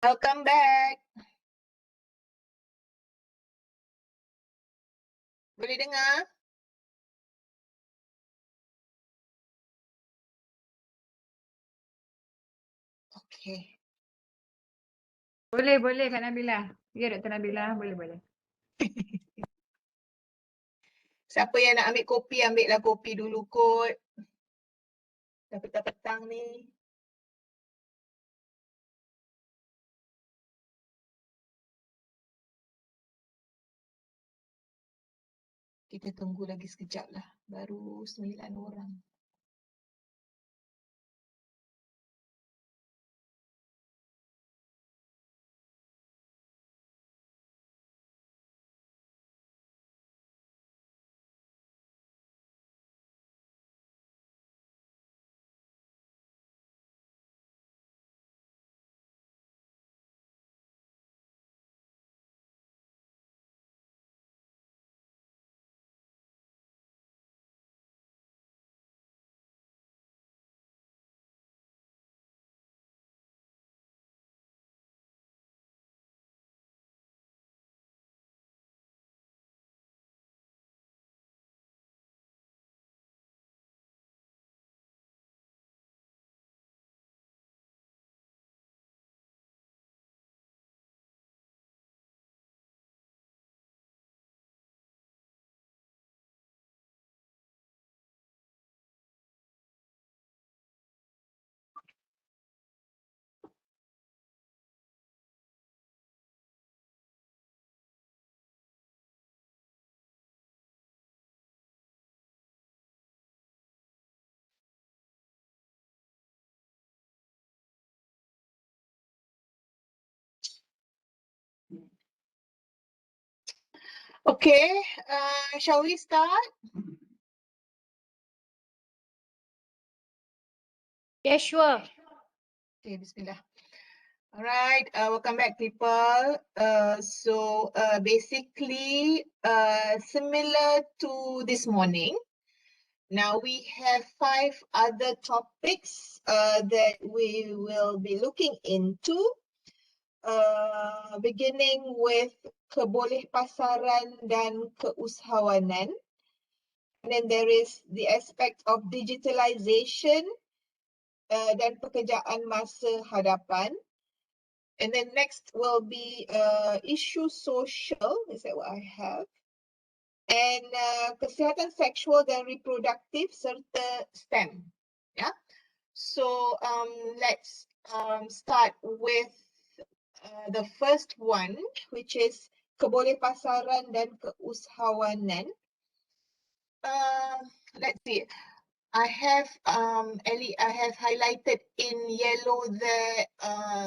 Welcome back. Boleh dengar? Okay. Boleh Kak Nabila. Ya Dr. Nabila, boleh. Siapa yang nak ambil kopi, ambillah kopi dulu kot. Dah petang-petang ni. Kita tunggu lagi sekejap lah. Baru 9 orang. Okay, shall we start? Yeah, sure. Okay, bismillah. Alright, welcome back people. Basically, similar to this morning, now we have 5 other topics that we will be looking into. Beginning with Kebolehpasaran dan Keusahawanan. And then there is the aspect of digitalization dan pekerjaan masa hadapan. And then next will be Isu Sosial, is that what I have? And Kesihatan Seksual dan Reproduktif serta STEM. Yeah. So let's start with the first one, which is Kebolehpasaran dan Keusahawanan. Let's see. I have Ellie, I have highlighted in yellow the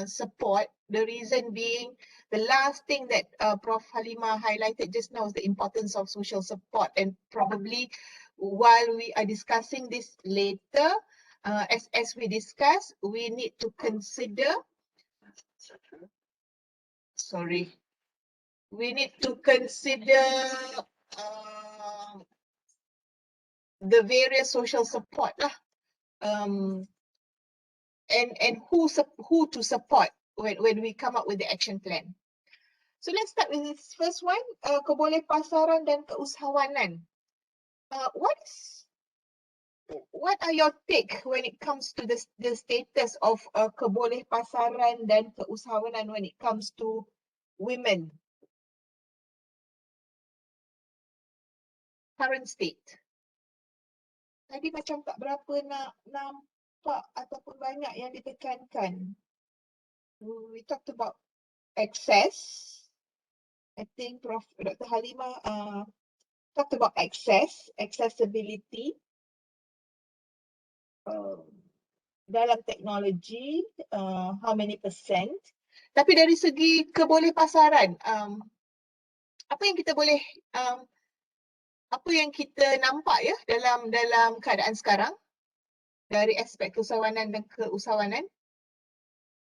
support. The reason being the last thing that Prof. Halima highlighted just now is the importance of social support, and probably while we are discussing this later, as we discuss, we need to consider. Sorry. We need to consider the various social support lah, and who to support when we come up with the action plan. So let's start with this first one, Kebolehpasaran dan Keusahawanan. What are your take when it comes to the status of Kebolehpasaran dan Keusahawanan when it comes to women? Current state. Tadi macam tak berapa nak nampak ataupun banyak yang ditekankan. We talked about access. I think Prof. Dr. Halima talked about accessibility dalam teknologi, how many percent. Tapi dari segi kebolehpasaran, apa yang kita boleh, apa yang kita nampak ya dalam keadaan sekarang dari aspek keusahawanan dan keusahawanan?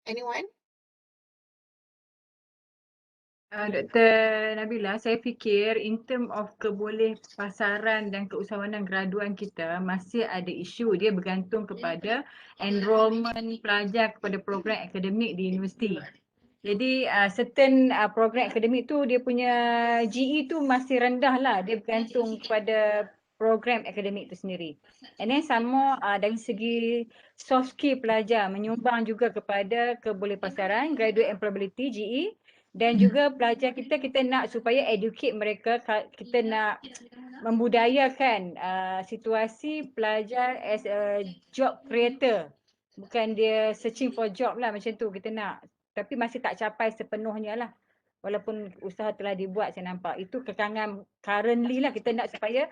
Anyone? Dr. Nabila, saya fikir in term of kebolehpasaran dan keusahawanan graduan kita masih ada isu. Dia bergantung kepada enrolment pelajar kepada program akademik di universiti. Jadi certain program akademik tu dia punya GE tu masih rendah lah. Dia bergantung kepada program akademik tu sendiri. And then sama dari segi soft skill pelajar menyumbang juga kepada kebolehpasaran, graduate employability GE, dan juga pelajar kita nak supaya educate mereka, kita nak membudayakan situasi pelajar as a job creator. Bukan dia searching for job lah macam tu kita nak. Tapi masih tak capai sepenuhnya lah. Walaupun usaha telah dibuat saya nampak. Itu kekangan currently lah kita nak supaya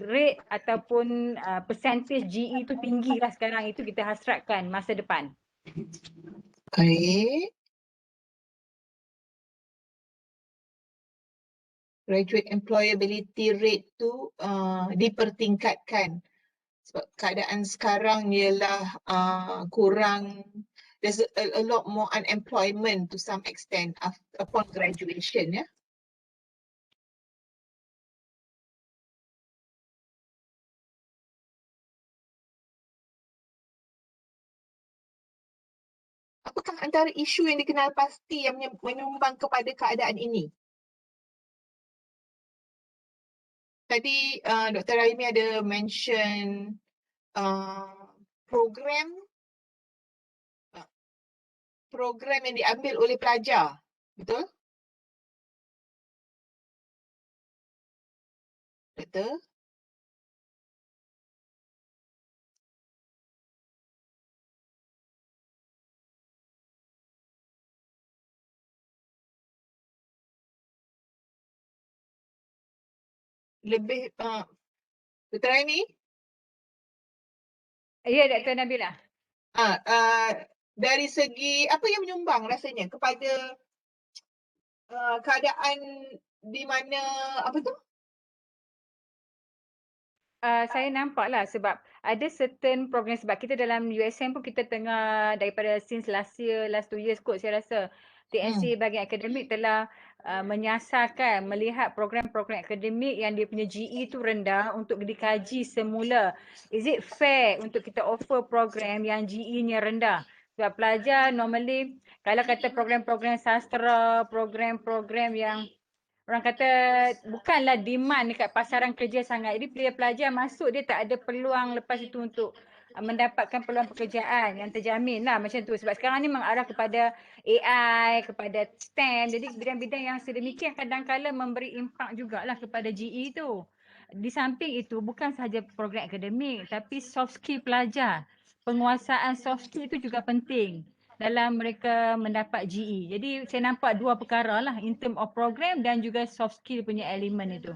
rate ataupun percentage GE tu tinggi lah sekarang. Itu kita hasratkan masa depan. Okay. Graduate employability rate tu dipertingkatkan. Sebab keadaan sekarang ialah kurang, there's a lot more unemployment to some extent upon graduation, ya. Apakah antara isu yang dikenal pasti yang menyumbang kepada keadaan ini? Tadi Dr. Raimi ada mention program yang diambil oleh pelajar, betul? Betul? Lebih Dr. Raimi? Ya, Dr. Nabila. Dari segi apa yang menyumbang rasanya kepada keadaan di mana apa tu? Saya nampak lah sebab ada certain program sebab kita dalam USM pun kita tengah daripada since last 2 years kot saya rasa TNC bahagian akademik telah menyasarkan melihat program-program akademik yang dia punya GE tu rendah untuk dikaji semula. Is it fair untuk kita offer program yang GE-nya rendah? Sebab pelajar normally kalau kata program-program sastra, program-program yang orang kata bukanlah demand dekat pasaran kerja sangat. Jadi pelajar masuk dia tak ada peluang lepas itu untuk mendapatkan peluang pekerjaan yang terjamin lah macam tu. Sebab sekarang ni mengarah kepada AI, kepada STEM. Jadi bidang-bidang yang sedemikian kadang-kadang memberi impak jugalah kepada GE tu. Di samping itu bukan sahaja program akademik tapi soft skill pelajar. Penguasaan soft skill itu juga penting dalam mereka mendapat GE. Jadi saya nampak dua perkara lah in term of program dan juga soft skill punya elemen itu.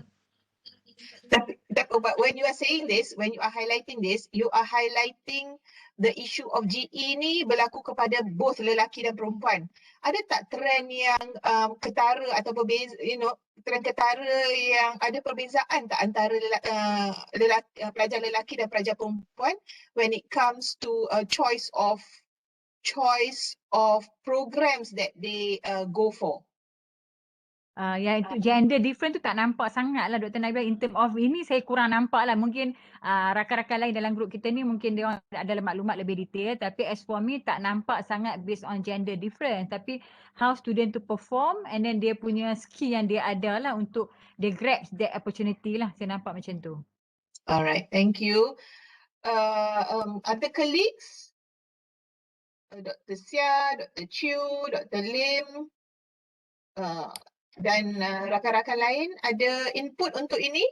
But when you are saying this, when you are highlighting this, you are highlighting the issue of GE ni berlaku kepada both lelaki dan perempuan. Ada tak trend yang ketara atau berbeza, trend ketara yang ada perbezaan tak antara pelajar lelaki dan pelajar perempuan when it comes to choice of programs that they go for? Yang itu gender different tu tak nampak sangat lah Dr. Nabila in term of ini saya kurang nampak lah. Mungkin rakan-rakan lain dalam grup kita ni mungkin dia ada maklumat lebih detail tapi as for me tak nampak sangat based on gender difference tapi how student to perform and then dia punya skill yang dia ada lah untuk dia grab that opportunity lah saya nampak macam tu. Alright, thank you. Other colleagues? Dr. Sia, Dr. Chew, Dr. Lim, dan rakan-rakan lain ada input untuk ini?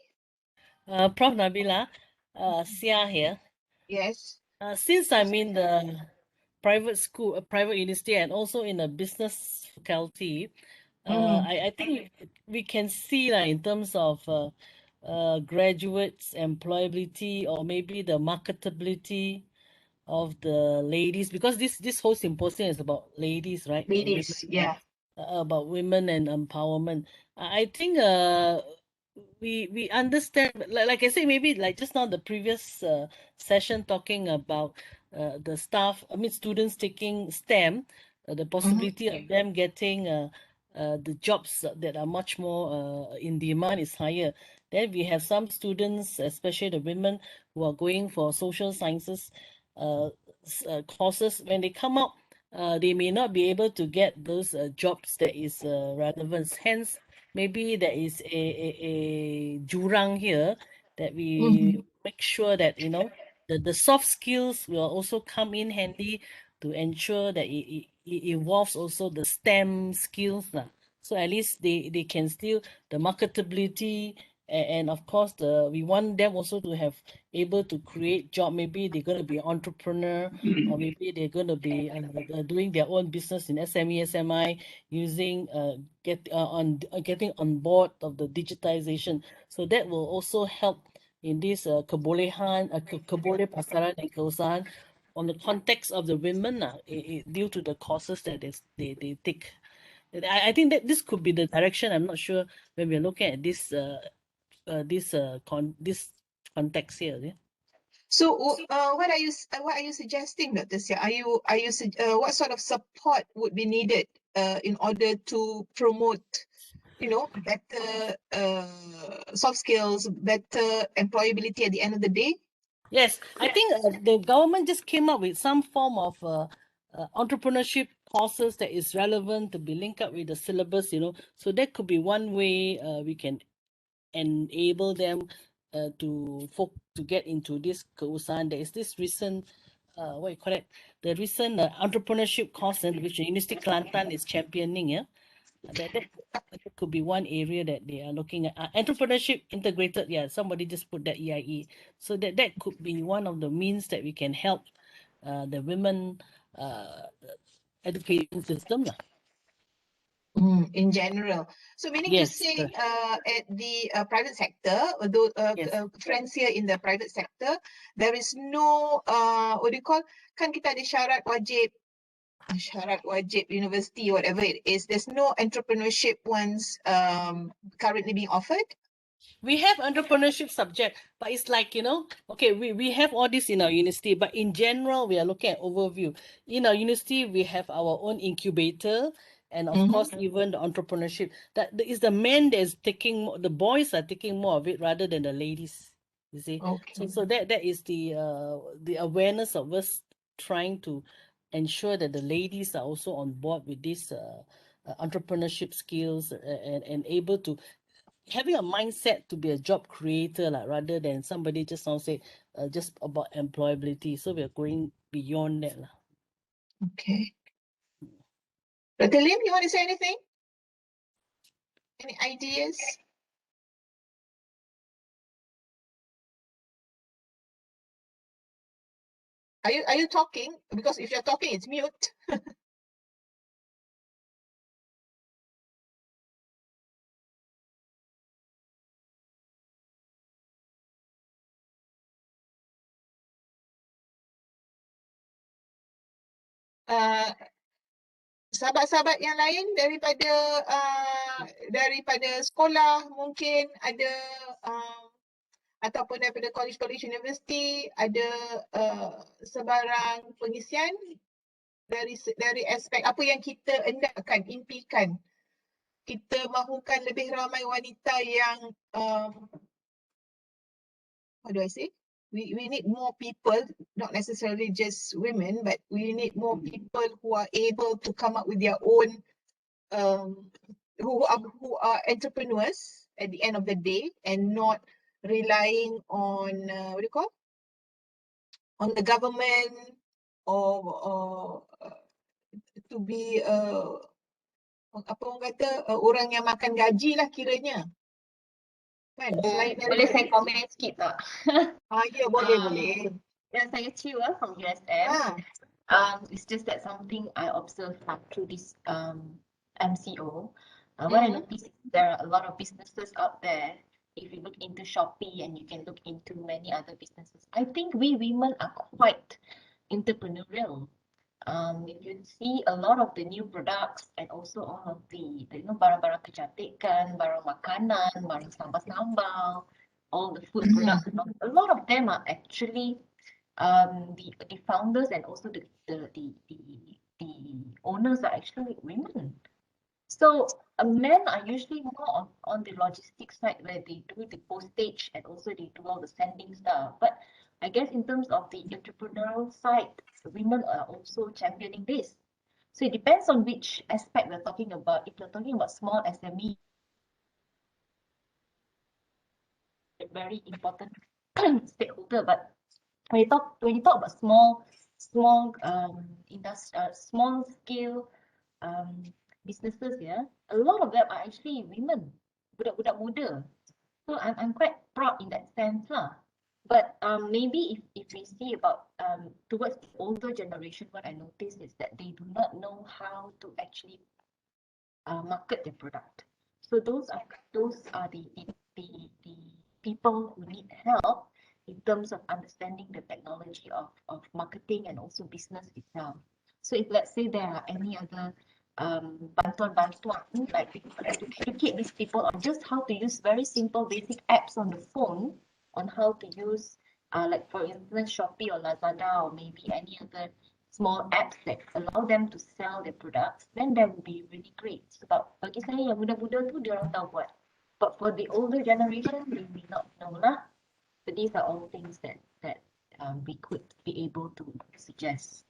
Prof. Nabila, Sia here. Yes. Since I'm in the private school, private university, and also in a business faculty, I think we can see in terms of graduates' employability or maybe the marketability of the ladies, because this whole symposium is about ladies, right? Ladies, yeah. About women and empowerment. I think we understand, like I say, maybe like just now the previous session talking about the staff, I mean students taking STEM, the possibility of them getting the jobs that are much more in demand is higher. Then we have some students, especially the women who are going for social sciences courses. When they come out, they may not be able to get those jobs that is relevant. Hence, maybe there is a jurang here that we make sure that, you know, the soft skills will also come in handy to ensure that it involves also the STEM skills lah. So at least they can still the marketability and of course we want them also to have able to create job. Maybe they're going to be entrepreneur, or maybe they're going to be doing their own business in SME, SMI, using getting on board of the digitization. So that will also help in this Kebolehpasaran and Keusahawanan on the context of the women due to the courses that they take. I think that this could be the direction. I'm not sure when we're looking at this context here. Yeah? So, what are you suggesting, Dr. Sia? What sort of support would be needed in order to promote, you know, better soft skills, better employability at the end of the day? Yes, I think the government just came up with some form of entrepreneurship courses that is relevant to be linked up with the syllabus, you know. So that could be one way we can enable them to get into this Keusahawanan. There is this recent what you call it, the recent entrepreneurship course which the University Kelantan is championing. Yeah, that could be one area that they are looking at. Entrepreneurship integrated. Yeah, somebody just put that EIE. So that could be one of the means that we can help the women education system lah. In general. So meaning to Yes, say correct. at the private sector, although Yes. friends here in the private sector, there is no, what do you call, kan kita ada syarat wajib university, whatever it is, there's no entrepreneurship ones currently being offered? We have entrepreneurship subject, but it's like, you know, okay, we have all this in our university, but in general, we are looking at overview. In our university, we have our own incubator, and of course, even the entrepreneurship. Is the men that is taking the boys are taking more of it rather than the ladies. You see, Okay. so that is the awareness of us trying to ensure that the ladies are also on board with this entrepreneurship skills and able to having a mindset to be a job creator rather than somebody just now say just about employability. So we're going beyond that. Okay. Dr. Lim, you want to say anything? Any ideas? Are you talking? Because if you're talking, it's mute. Sahabat-sahabat yang lain daripada sekolah mungkin ada ataupun daripada college university ada sebarang pengisian dari aspek apa yang kita hendakkan, impikan. Kita mahukan lebih ramai wanita yang what do I say? We need more people, not necessarily just women, but we need more people who are able to come up with their own, who are entrepreneurs at the end of the day and not relying on what do you call? On the government or to be apa orang kata orang yang makan gaji lah kiranya. Kan? Boleh saya komen sikit tak? Ya, boleh. Dan saya Ciwa from USM. It's just that something I observed through this MCO. What I noticed is there are a lot of businesses out there. If you look into Shopee and you can look into many other businesses, I think we women are quite entrepreneurial. If you see a lot of the new products and also all of the barang-barang kecantikan, barang makanan, barang sambal-sambal, all the food products, a lot of them are actually the founders and also the owners are actually women. So men are usually more on the logistics side where they do the postage and also they do all the sending stuff. But I guess in terms of the entrepreneurial side, women are also championing this. So it depends on which aspect we're talking about. If you're talking about small SME, a very important stakeholder, but when you talk about small small scale businesses, yeah, a lot of them are actually women, budak-budak muda. So I'm quite proud in that sense, lah. But maybe if we see about towards the older generation, what I notice is that they do not know how to actually market their product. So those are the people who need help in terms of understanding the technology of marketing and also business itself. So if let's say there are any other bantuan like to educate these people on just how to use very simple basic apps on the phone, on how to use like for instance Shopee or Lazada or maybe any other small apps that allow them to sell their products, then that would be really great. Sebab bagi saya yang muda-muda tu dia orang tahu buat. But for the older generation, they may not know lah. So these are all things that we could be able to suggest.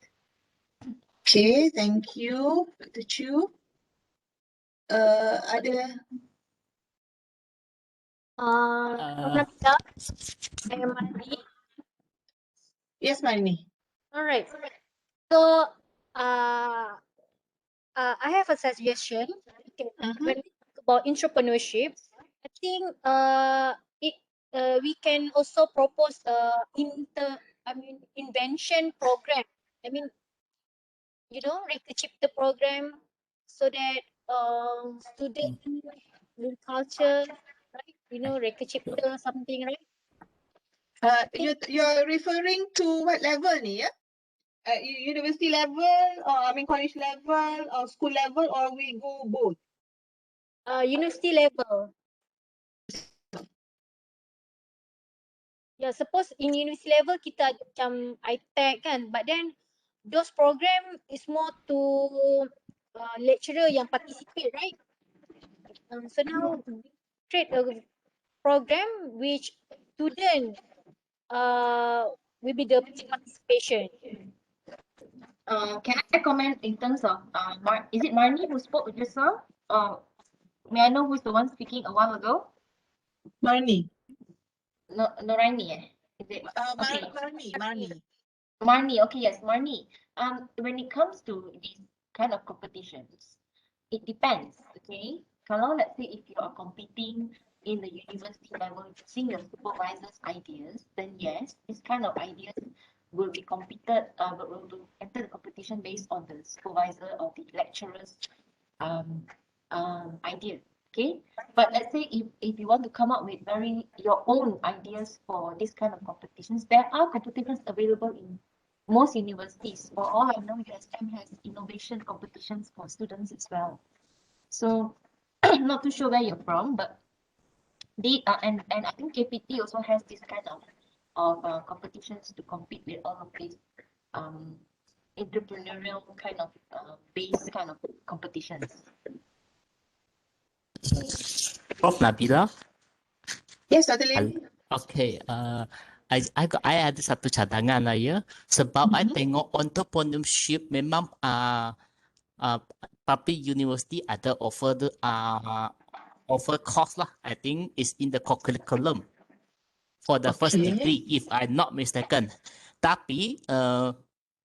Okay, thank you, Dr. Chu. Ada Nabila and Mari. yes, Marni. All right. So, I have a suggestion. Okay. When we talk about entrepreneurship, I think we can also propose invention program. I mean, Reka Cipta program, so that student will culture, right? Reka Cipta something, right? You're referring to what level ni, ya? University level, or college level, or school level, or we go both? University level. Yeah, suppose in university level kita ada macam ITech kan, but then those program is more to lecturer yang participate, right? So now we create a program which student will be the participation. Can I comment in terms of is it Marni who spoke just now? May I know who's the one speaking a while ago? Marni. No, Noraini, is it? Okay. Marni, okay, yes, Marni. When it comes to these kind of competitions, it depends, okay? Kalau let's say if you are competing in the university level using your supervisor's ideas, then yes, this kind of ideas will be competed, will enter the competition based on the supervisor or the lecturer's idea. Okay, but let's say if you want to come up with your own ideas for this kind of competitions, there are competitions available in most universities. For all I know, USM has innovation competitions for students as well. So not too sure where you're from, but and I think KPT also has this kind of competitions to compete with all of these entrepreneurial kind of based kind of competitions. Prof Nabila. Yes, Dr. Lim. Okay, I ada satu cadangan lah ya, sebab I tengok entrepreneurship memang public university ada offer course lah. I think is in the curriculum for the first degree, if I'm not mistaken. Tapi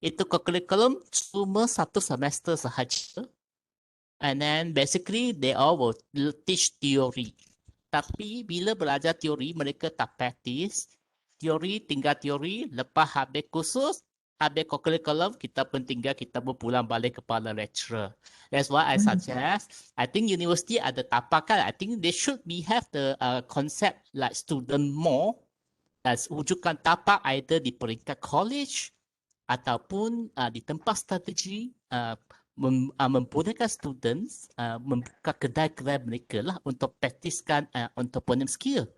itu curriculum cuma satu semester sahaja. And then basically they all will teach theory. Tapi bila belajar teori, mereka tak praktis. Teori, tinggal teori. Lepas habis kursus, habis curriculum, kita pun tinggal, kita pun pulang balik kepada lecturer. That's why I suggest, I think university ada tapakan. I think they should have the concept like student more. Wujudkan tapak either di peringkat college ataupun di tempat strategi, membolehkan students membuka kedai-kedai mereka lah untuk praktiskan entrepreneurial skill.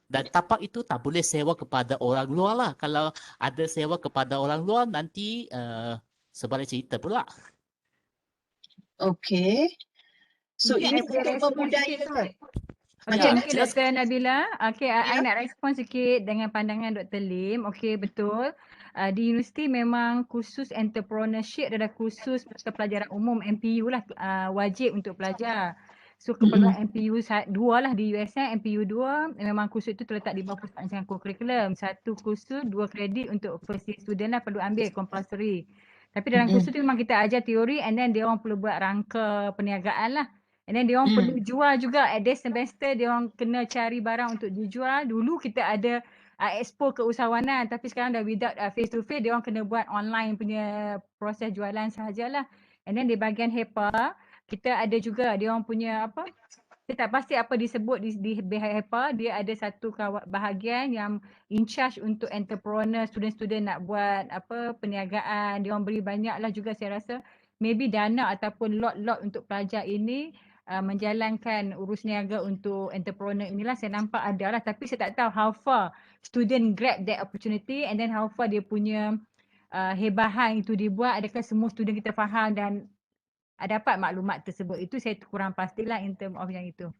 Dan tapak itu tak boleh sewa kepada orang luar lah. Kalau ada sewa kepada orang luar, nanti sebalik cerita pula. Okay. So ini untuk membudayakan. Okey, Dr. Nabila. Okey, I nak respon sikit dengan pandangan Dr. Lim. Okey, betul. Di universiti memang khusus entrepreneurship dan khusus pelajaran umum MPU lah wajib untuk pelajar. So keperluan MPU 2 lah di USN, MPU 2 memang kursus itu terletak di bawah pusat rancangan kurikulum. Satu kursus 2 kredit untuk first year student lah perlu ambil compulsory. Tapi dalam kursus tu memang kita ajar teori and then dia orang perlu buat rangka perniagaan lah. And then dia orang perlu jual juga at this semester, dia orang kena cari barang untuk dijual. Dulu kita ada expo keusahawanan tapi sekarang dah without face to face, dia orang kena buat online punya proses jualan sahajalah. And then di bahagian HEPA, kita ada juga dia orang punya apa, saya tak pasti apa disebut di HEPA, dia ada satu bahagian yang in charge untuk entrepreneur, student-student nak buat apa perniagaan. Dia orang beri banyaklah juga saya rasa maybe dana ataupun lot-lot untuk pelajar ini menjalankan urus niaga untuk entrepreneur inilah. Saya nampak ada lah tapi saya tak tahu how far student grab that opportunity and then how far dia punya hebahan itu dibuat. Adakah semua student kita faham dan dapat maklumat tersebut. Itu saya kurang pastilah in term of yang itu.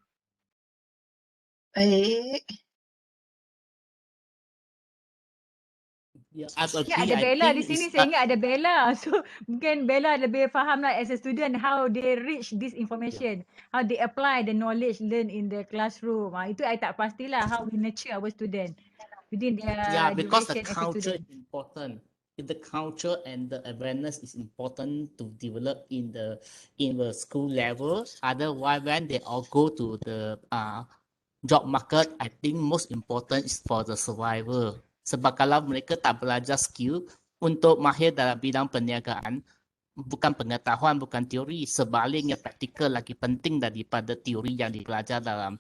Baik. Yeah, I agree. ada I Bella di think sini, it's, saya ingat ada Bella. So mungkin Bella lebih faham lah as a student how they reach this information. How they apply the knowledge learned in the classroom. Itu I tak pastilah how we nurture our student within their yeah, because the duration as a culture student. is important. The culture and the awareness is important to develop in the school level. Otherwise, when they all go to the job market, I think most important is for the survival. Sebab kalau mereka tak belajar skill untuk mahir dalam bidang perniagaan, bukan pengetahuan, bukan teori, sebaliknya praktikal lagi penting daripada teori yang dipelajar dalam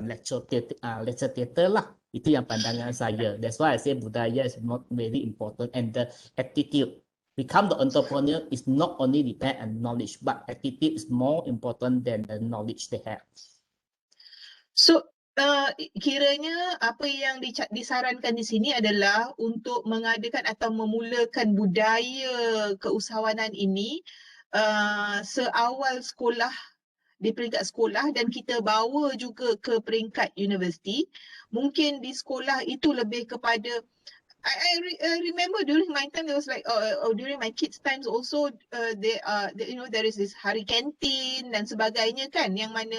lecture theater lah. Itu yang pandangan saya. That's why I say budaya is not very important and the attitude. Become the entrepreneur is not only depend on knowledge, but attitude is more important than the knowledge they have. So kiranya apa yang disarankan di sini adalah untuk mengadakan atau memulakan budaya keusahawanan ini seawal sekolah, di peringkat sekolah, dan kita bawa juga ke peringkat universiti. Mungkin di sekolah itu lebih kepada I remember during my time there was like during my kids times also there is this hari kantin dan sebagainya kan, yang mana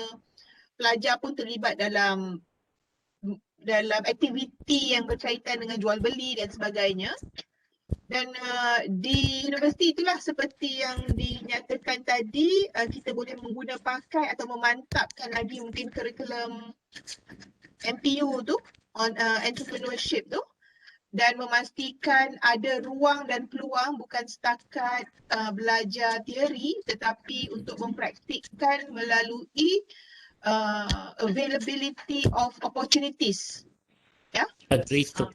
pelajar pun terlibat dalam aktiviti yang berkaitan dengan jual beli dan sebagainya. Dan di universiti itulah seperti yang dinyatakan tadi, kita boleh mengguna pakai atau memantapkan lagi mungkin kurikulum MPU tu on entrepreneurship tu, dan memastikan ada ruang dan peluang bukan setakat belajar teori tetapi untuk mempraktikkan melalui availability of opportunities. Yeah. Agree to.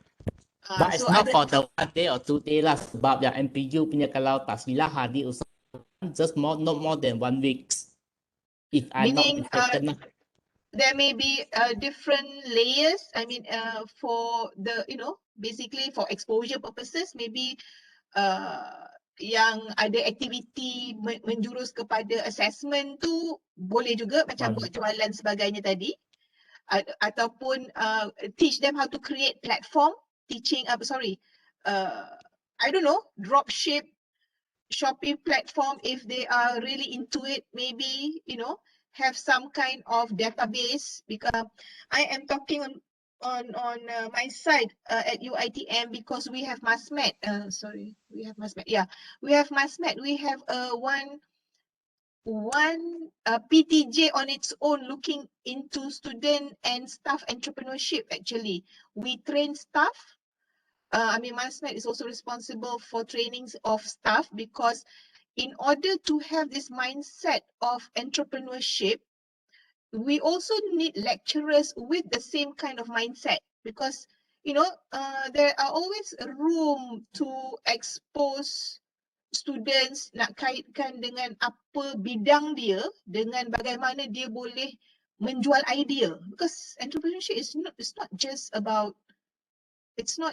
But it's not for the 1 day or 2 day lah, sebab yang MPU punya kalau tak silap hari usahawan just not more than 1 week. If I'm not mistaken. There may be different layers. I mean for the basically for exposure purposes maybe yang ada aktiviti menjurus kepada assessment tu boleh juga macam buat jualan sebagainya tadi, ataupun teach them how to create platform teaching I don't know, dropship Shopee platform if they are really into it, maybe have some kind of database, because I am talking on my side at UiTM because we have MASMET. We have MASMET. Yeah, we have MASMET. We have one PTJ on its own looking into student and staff entrepreneurship. Actually, we train staff. MASMET is also responsible for trainings of staff, because in order to have this mindset of entrepreneurship, we also need lecturers with the same kind of mindset, because there are always room to expose students, nak kaitkan dengan apa bidang dia, dengan bagaimana dia boleh menjual idea, because entrepreneurship is not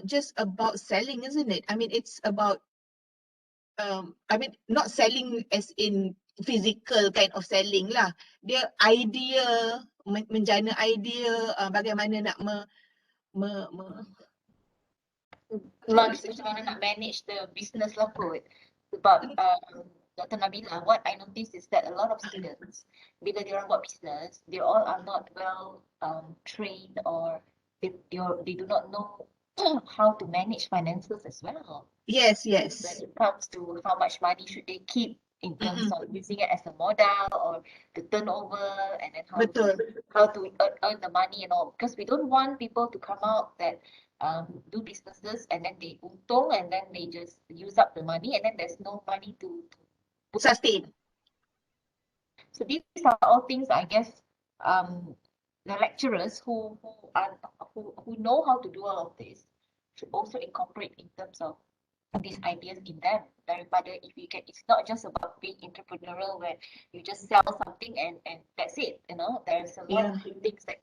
just about selling, isn't it? I mean, it's about not selling as in physical kind of selling lah. Dia idea, menjana idea, bagaimana nak macam mana nak manage the business lah kot. Sebab Dr. Nabila, what I noticed is that a lot of students, bila dia orang buat business, they all are not well trained, or they do not know how to manage finances as well. Yes. When it comes to how much money should they keep in terms of using it as a modal or the turnover, and then how to earn the money and all. Because we don't want people to come out that do businesses and then they untung and then they just use up the money and then there's no money to sustain. So these are all things, I guess, the lecturers who know how to do all of this should also incorporate in terms of these ideas in them. Daripada if you get, it's not just about being entrepreneurial where you just sell something and that's it. You know, there's a lot of things that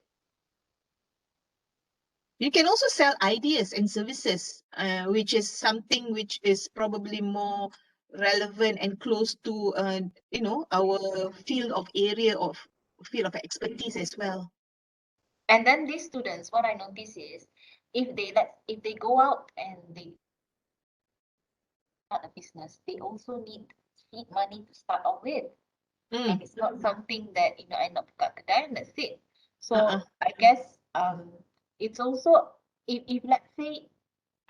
you can also sell ideas and services, which is something which is probably more relevant and close to our field of expertise as well. And then these students, what I notice is if they go out and they start a business, they also need money to start off with. And it's not something that I nak buka kedai and that's it. So I guess it's also if let's say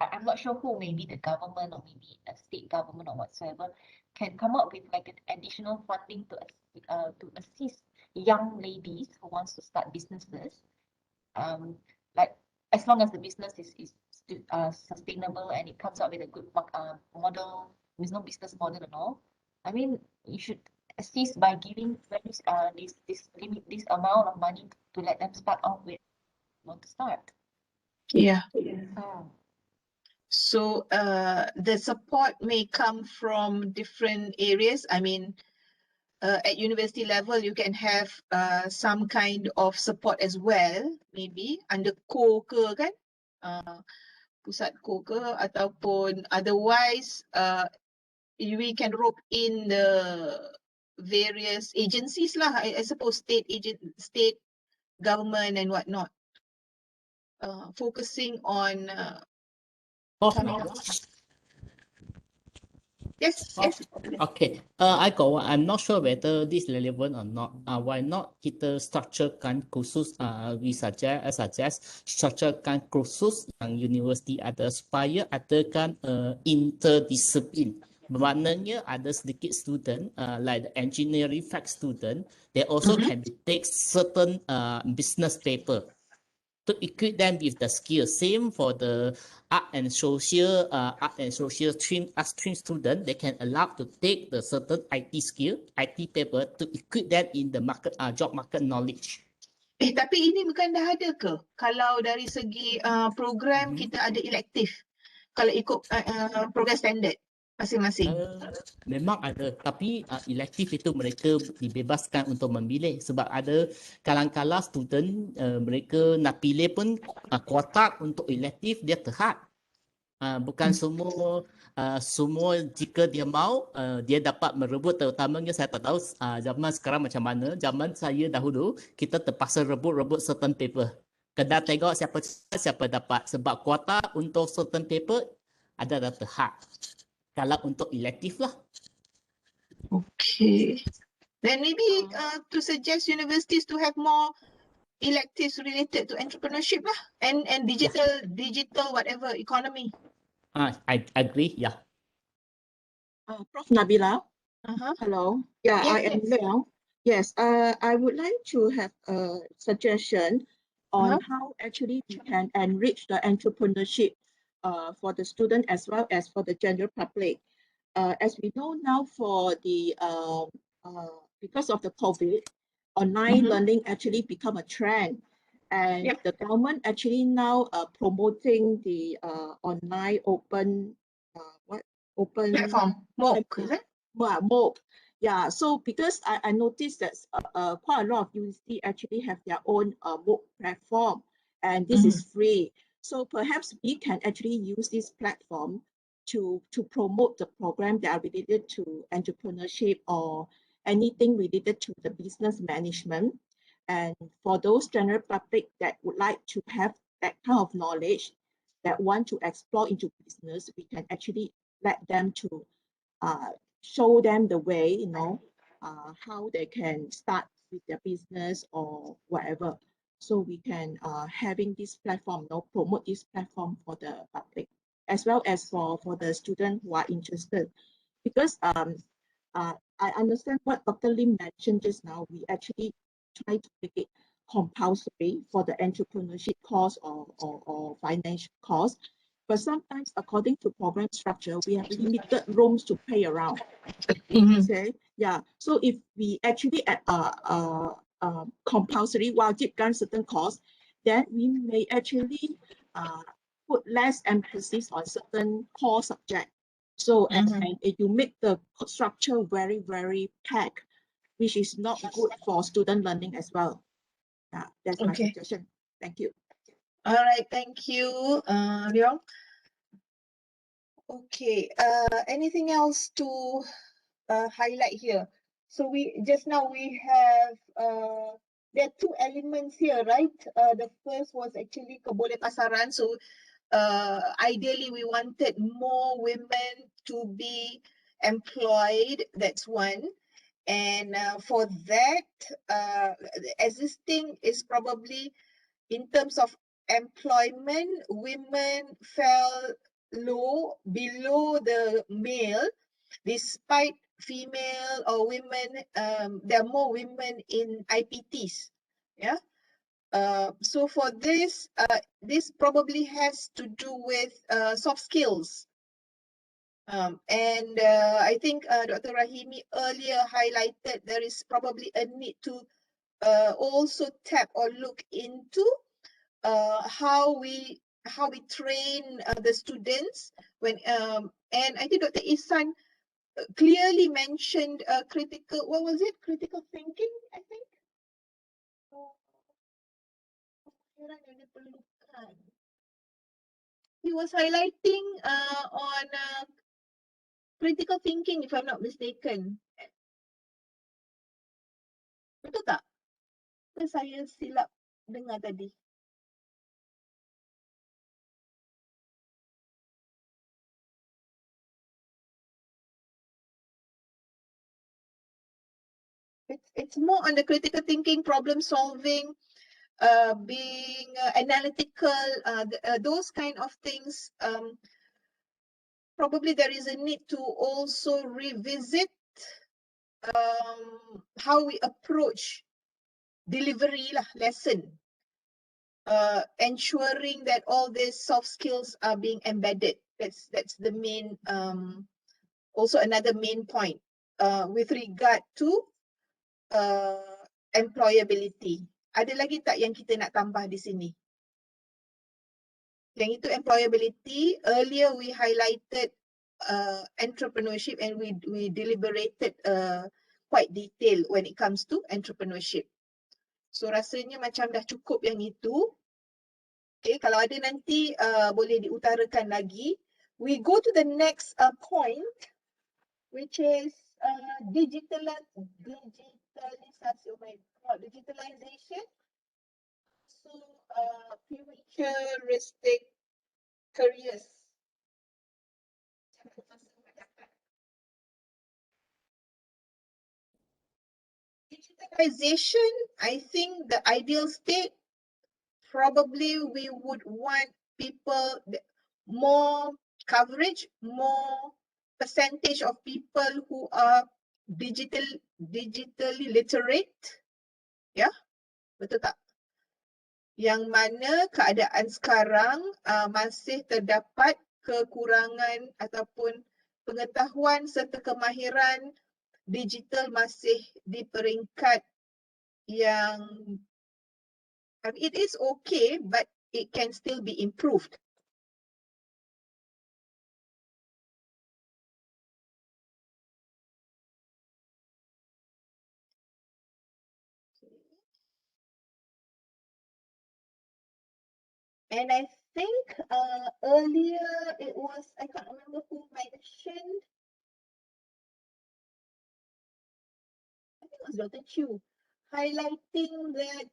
I'm not sure who, maybe the government or maybe a state government or whatsoever can come up with like an additional funding to assist young ladies who wants to start businesses. Like as long as the business is sustainable and it comes out with a good model, there's no business model and all. I mean, you should assist by giving this amount of money to let them start off with. Want to start? Yeah. So the support may come from different areas. I mean, at university level, you can have some kind of support as well, maybe under co ke kan, pusat co ke, ataupun otherwise we can rope in the various agencies lah, I suppose state government and whatnot, focusing on Yes. Okay. I got one. I'm not sure whether this is relevant or not. Why not kita structurekan kursus? We suggest structurekan kursus yang universiti ada supaya adakan interdisiplin. Bermaknanya ada sedikit student like the engineering fact student, they also can take certain business paper to equip them with the skills. Same for the art and social stream student, they can allow to take the certain IT skill, IT paper to equip them in the market job market knowledge. Tapi ini bukan dah ada ke? Kalau dari segi program kita ada elektif. Kalau ikut program standard masing-masing. Memang ada, tapi elektif itu mereka dibebaskan untuk memilih sebab ada kadang-kadang student mereka nak pilih pun kuota untuk elektif dia terhad. Bukan semua jika dia mau dia dapat merebut, terutamanya saya tak tahu zaman sekarang macam mana. Zaman saya dahulu kita terpaksa rebut certain paper. Kena tengok siapa dapat sebab kuota untuk certain paper ada dah terhad. Kalau untuk elektif lah. Okay. Then maybe to suggest universities to have more electives related to entrepreneurship lah and digital whatever economy. I agree. Yeah. Prof. Nabila. Hello. Yeah, Yes, I am Leong. Yes. I would like to have a suggestion on how actually we can enrich the entrepreneurship for the student as well as for the general public. As we know now, for the because of the COVID, online learning actually become a trend, and the government actually now promoting the online open platform MOOC, is it? MOOC. Yeah. So because I noticed that quite a lot of universities actually have their own MOOC platform, and this is free. So perhaps we can actually use this platform to promote the program that are related to entrepreneurship or anything related to the business management. And for those general public that would like to have that kind of knowledge, that want to explore into business, we can actually let them to show them the way, you know, how they can start with their business or whatever. So we can having this platform, you know, promote this platform for the public, as well as for the students who are interested. Because I understand what Dr. Lim mentioned just now. We actually try to make it compulsory for the entrepreneurship course or financial course. But sometimes, according to program structure, we have limited rooms to play around. Okay, yeah. So if we actually compulsory wajib kan certain course, then we may actually put less emphasis on certain core subject. So if you make the structure very, very packed, which is not good for student learning as well. Yeah, that's my suggestion. Thank you. All right, thank you, Ryong. Okay, anything else to highlight here? So just now we have there are two elements here, right? The first was actually Kebolehpasaran. So ideally we wanted more women to be employed. That's one. And for that, existing is probably in terms of employment, women fell below the male, despite female or women, there are more women in IPTs. Yeah. So for this, this probably has to do with soft skills. And I think Dr. Rahimi earlier highlighted there is probably a need to also tap or look into how we train the students when and I think Dr. Ihsan clearly mentioned critical, what was it? Critical thinking, I think. He was highlighting on critical thinking, if I'm not mistaken. Betul tak? Ke saya silap dengar tadi? It's more on the critical thinking, problem solving, being analytical, those kind of things. Probably there is a need to also revisit how we approach delivery lesson, ensuring that all these soft skills are being embedded. That's the main, also another main point with regard to employability. Ada lagi tak yang kita nak tambah di sini? Yang itu employability. Earlier we highlighted entrepreneurship and we deliberated quite detailed when it comes to entrepreneurship. So rasanya macam dah cukup yang itu. Okay, kalau ada nanti boleh diutarakan lagi. We go to the next point, which is digitalisation. Oh my God, digitalization. So futuristic careers. Digitalization, I think the ideal state, probably we would want people, more coverage, more percentage of people who are digitally literate. Ya, betul tak? Yang mana keadaan sekarang masih terdapat kekurangan ataupun pengetahuan serta kemahiran digital masih di peringkat yang it is okay, but it can still be improved. And I think earlier it was, I can't remember who mentioned, I think it was Dr. Chu, highlighting that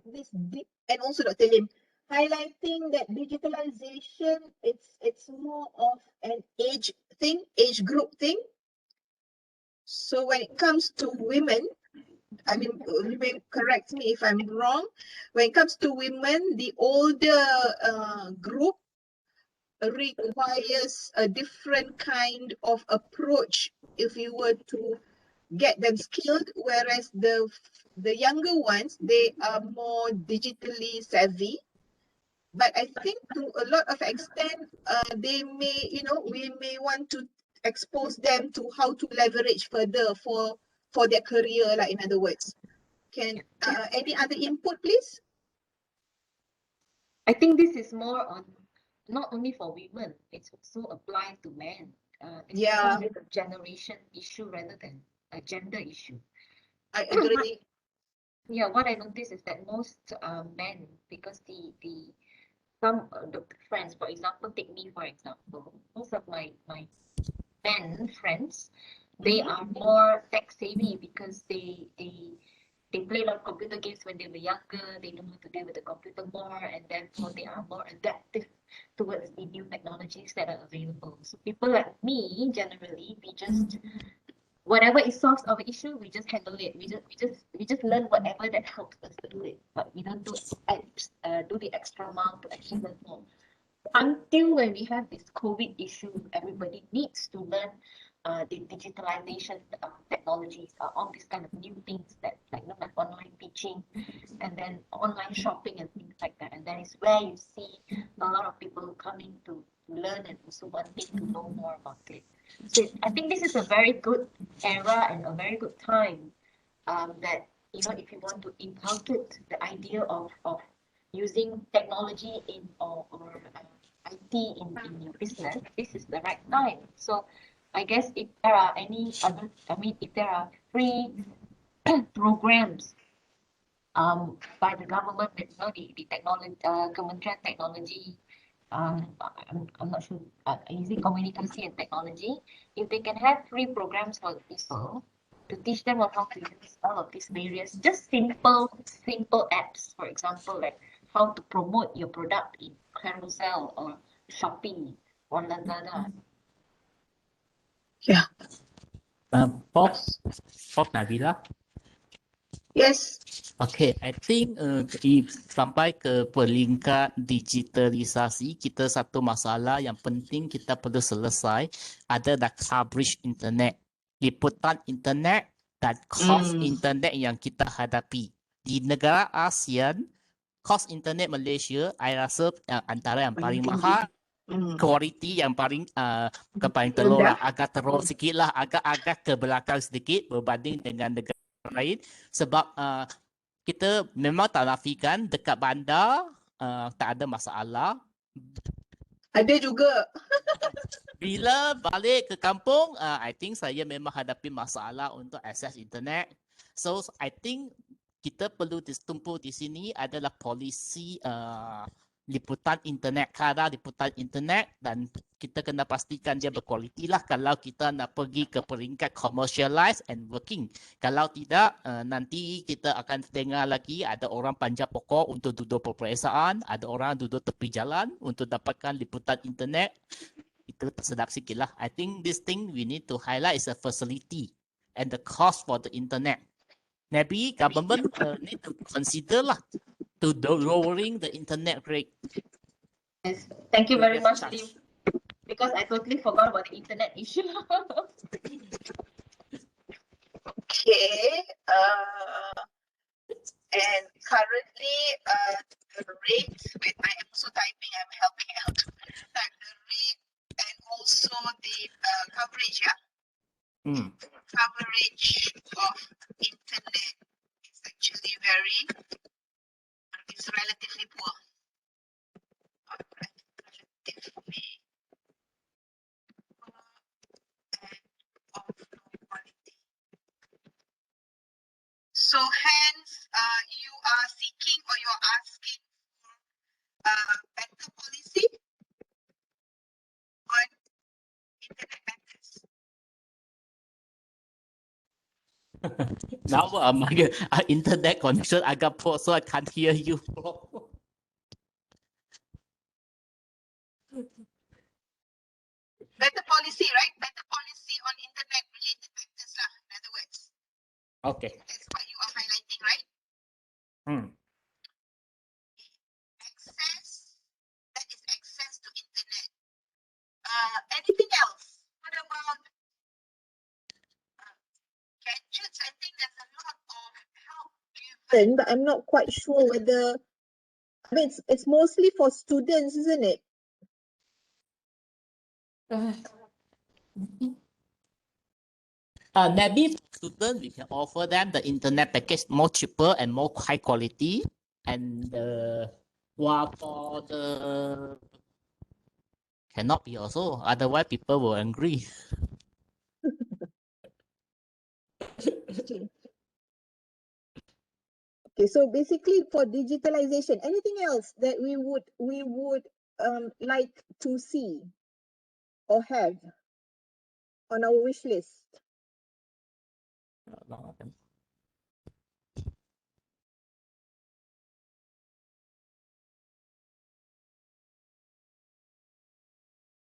this deep, and also Dr. Lim, highlighting that digitalization, it's more of an age thing, age group thing. So when it comes to women, I mean, you may correct me if I'm wrong. When it comes to women, the older group requires a different kind of approach if you were to get them skilled, whereas the younger ones, they are more digitally savvy. But I think to a lot of extent, they may, we may want to expose them to how to leverage further for their career, like in other words. Can any other input, please? I think this is more on not only for women, it's also applied to men. It's more like a generation issue rather than a gender issue. I agree. Yeah, what I noticed is that most men, because some the friends, for example, take me for example, most of my men friends, they are more tech savvy because they play a lot of computer games when they were younger. They know how to deal with the computer more, and therefore they are more adaptive towards the new technologies that are available. So people like me, generally, we just whatever it solves our issue, we just handle it. We just learn whatever that helps us to do it, but we don't do the extra mile to actually learn more. Until when we have this COVID issue, everybody needs to learn the digitalization technologies, all these kind of new things that like online teaching and then online shopping and things like that. And that is where you see a lot of people coming to learn and also wanting to know more about it. So I think this is a very good era and a very good time that, if you want to inculcate the idea of using technology or IT in your business, this is the right time. So I guess if there are any other, if there are free programs by the government, the technology, Kementerian Technology, I'm not sure, is it Komunikasi and Technology? If they can have free programs for the people to teach them on how to use all of these various, just simple apps, for example, like how to promote your product in Carousel or Shopee or Lazada. Yeah. Prof Nabila. Yes. Okay, I think if sampai ke peringkat digitalisasi, kita satu masalah yang penting kita perlu selesai adalah coverage internet, liputan internet dan kos internet yang kita hadapi. Di negara ASEAN, kos internet Malaysia, saya rasa antara yang paling mahal, kualiti yang paling teruk lah, agak teruk sikit lah, agak ke belakang sedikit berbanding dengan negara lain sebab kita memang tak nafikan dekat bandar tak ada masalah. Ada juga. Bila balik ke kampung, I think saya memang hadapi masalah untuk akses internet. So I think kita perlu tumpu di sini adalah polisi liputan internet, kadar liputan internet, dan kita kena pastikan dia berkualiti lah kalau kita nak pergi ke peringkat commercialize and working. Kalau tidak, nanti kita akan dengar lagi ada orang panjat pokok untuk duduk peperiksaan, ada orang duduk tepi jalan untuk dapatkan liputan internet. Itu sedap sikit lah. I think this thing we need to highlight is a facility and the cost for the internet. Maybe government need to consider lah to lowering the internet rate. Yes. Thank you very much, Lim. Because I totally forgot about the internet issue. Okay. And currently, the rate, wait, I am also typing, I'm helping out. The rate and also the coverage, coverage of internet is actually it's relatively poor. Relatively poor and of low quality. So hence, you are seeking or you are asking for better policy on internet matters. Now my internet connection agak poor, so I can't hear you. Better policy, right? Better policy on internet related factors lah, in other words. Okay. That's what you are highlighting, right? Access, that is access to internet. Anything else? What about gadgets? I think there's a lot of help given, but I'm not quite sure whether, I mean, it's mostly for students, isn't it? Maybe for students, we can offer them the internet package more cheaper and more high quality. And while for the cannot be also, otherwise people will angry. Okay, so basically for digitalization, anything else that we would like to see or have on our wish list?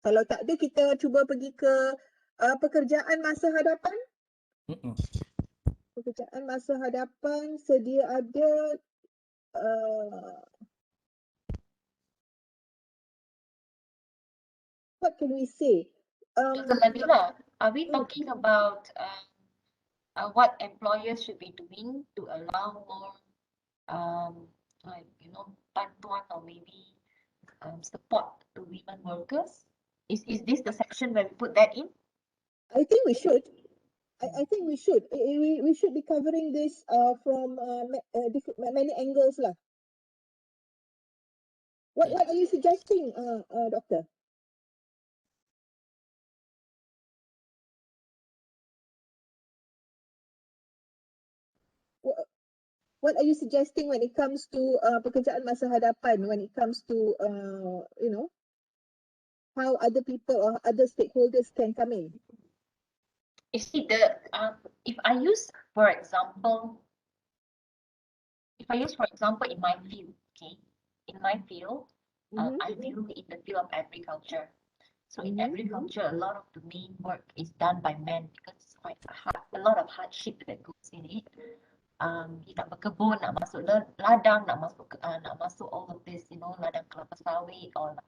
Kalau tak ada, kita cuba pergi ke pekerjaan masa hadapan. Pekerjaan masa hadapan sedia ada what can we say? Dr. Nabila, are we talking about what employers should be doing to allow more, like, you know, bantuan or maybe support to women workers? Is this the section where we put that in? I think we should. I think we should. We should be covering this from many angles lah. What are you suggesting, Doctor? What are you suggesting when it comes to pekerjaan masa hadapan? When it comes to you know, how other people or other stakeholders can come in? You see, if I use, for example, in my field, okay, in my field, I deal in the field of agriculture. So in agriculture, a lot of the main work is done by men because it's quite hard, a lot of hardship that goes in it. Nak berkebun, nak masuk ladang, nak masuk all of this, you know, ladang kelapa sawit, or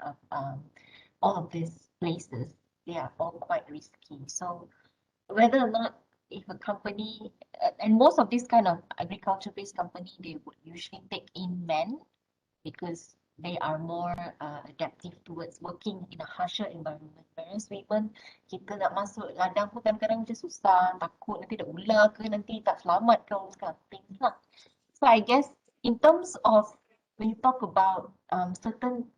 all of these places, they are all quite risky. So whether or not if a company, and most of these kind of agriculture-based company, they would usually take in men because they are more adaptive towards working in a harsher environment. Whereas women, kita nak masuk ladang pun kadang-kadang macam susah, takut nanti ada ular ke, nanti tak selamat ke, all those kind of things lah. So I guess in terms of when you talk about certain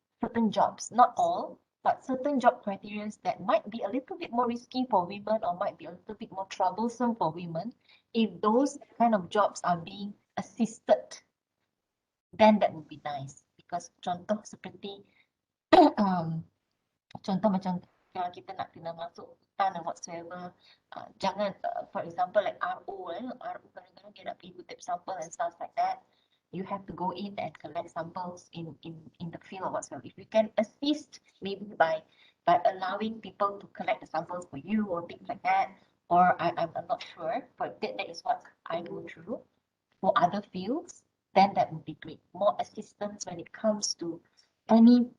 jobs, not all, but certain job criteria that might be a little bit more risky for women or might be a little bit more troublesome for women, if those kind of jobs are being assisted, then that would be nice. Because contoh seperti contoh macam kalau kita nak kena masuk hutan and whatsoever, jangan, for example like RO, RO kadang-kadang dia nak pergi kutip sampel and stuff like that. You have to go in and collect samples in the field or whatsoever. If you can assist maybe by allowing people to collect the samples for you or things like that, or I'm not sure, but that is what I go through for other fields, then that would be great. More assistance when it comes to any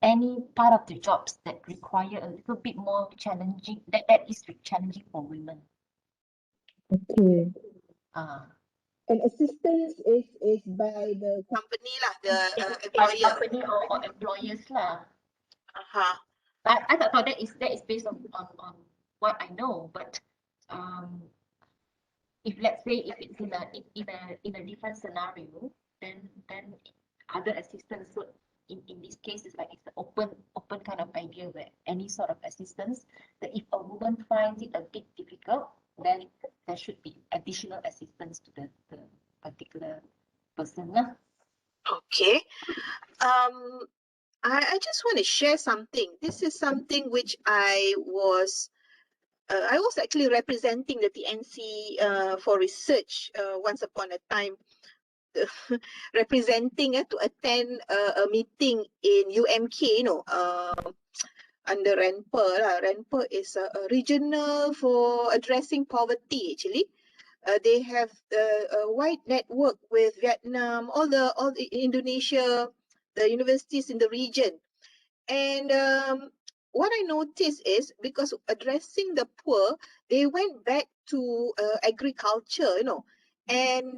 part of the jobs that require a little bit more challenging, that is challenging for women. Okay. And assistance is by the company lah, the employer. Company or employers lah. I thought that is based on what I know, but if let's say if it's in a different scenario, then other assistance would, in this case, is like it's an open kind of idea where any sort of assistance, that if a woman finds it a bit difficult, then there should be additional assistance to the particular person lah. Okay. I just want to share something. This is something which I was actually representing the TNC for research once upon a time, representing to attend a meeting in UMK, you know, under RENPER lah. RENPER is a regional for addressing poverty actually. They have a wide network with Vietnam, all the Indonesia, the universities in the region. And what I noticed is because addressing the poor, they went back to agriculture, and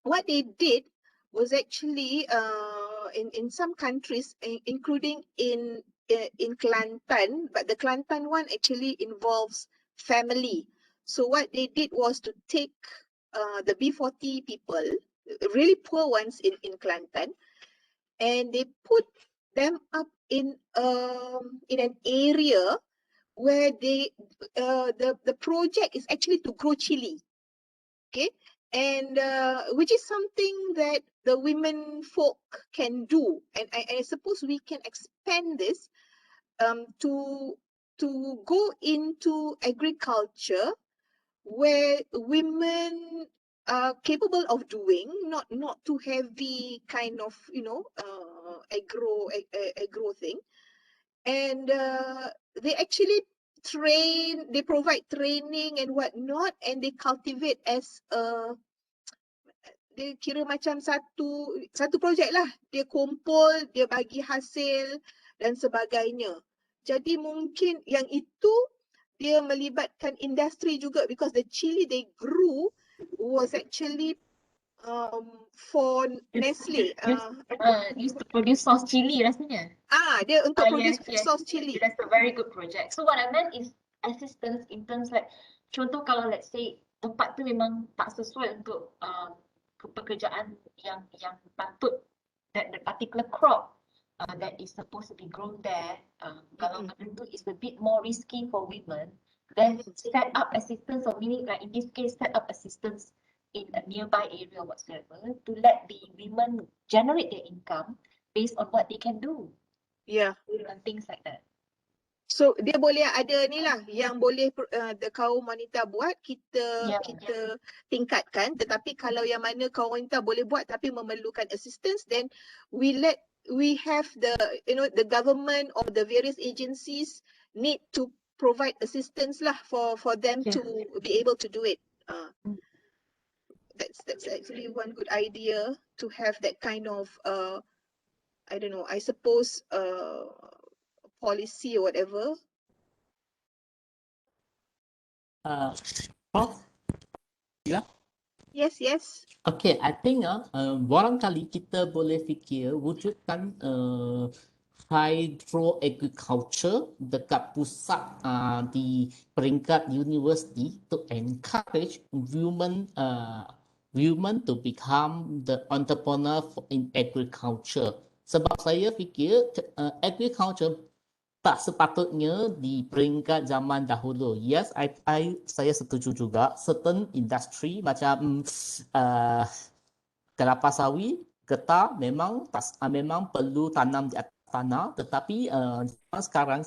what they did was actually in some countries, including in Kelantan, but the Kelantan one actually involves family. So what they did was to take the B40 people, really poor ones in Kelantan, and they put them up in an area where the project is actually to grow chili. Okay, and which is something that the women folk can do, and I suppose we can expand this to go into agriculture where women are capable of doing, not too heavy kind of agro thing, and they actually they provide training and whatnot, and they cultivate as dia kira macam satu projek lah. Dia kumpul, dia bagi hasil dan sebagainya. Jadi mungkin yang itu dia melibatkan industri juga, because the chili they grew was actually for Nestle. Used to produce sauce chili rasanya. Dia untuk produce Yes. sauce chili. That's a very good project. So what I meant is assistance in terms like, contoh kalau let's say tempat tu memang tak sesuai untuk pekerjaan yang patut, that the particular crop that is supposed to be grown there, kalau benda tu is a bit more risky for women, then set up assistance, or meaning like in this case set up assistance in a nearby area whatsoever to let the women generate their income based on what they can do. Yeah. And things like that. So dia boleh ada ni lah yang boleh the kaum wanita buat, kita tingkatkan. Tetapi kalau yang mana kaum wanita boleh buat tapi memerlukan assistance, then we have the government or the various agencies need to provide assistance lah for them to be able to do it. That's actually one good idea, to have that kind of I don't know, I suppose policy or whatever. Prof? Yeah. Yes. Okay, I think barangkali kita boleh fikir wujudkan hydro agriculture dekat pusat di peringkat universiti to encourage women to become the entrepreneur in agriculture. Sebab saya fikir agriculture tak sepatutnya di peringkat zaman dahulu. Yes, saya setuju juga. Certain industry macam kelapa sawit, getah memang perlu tanam di atas tanah, tetapi zaman sekarang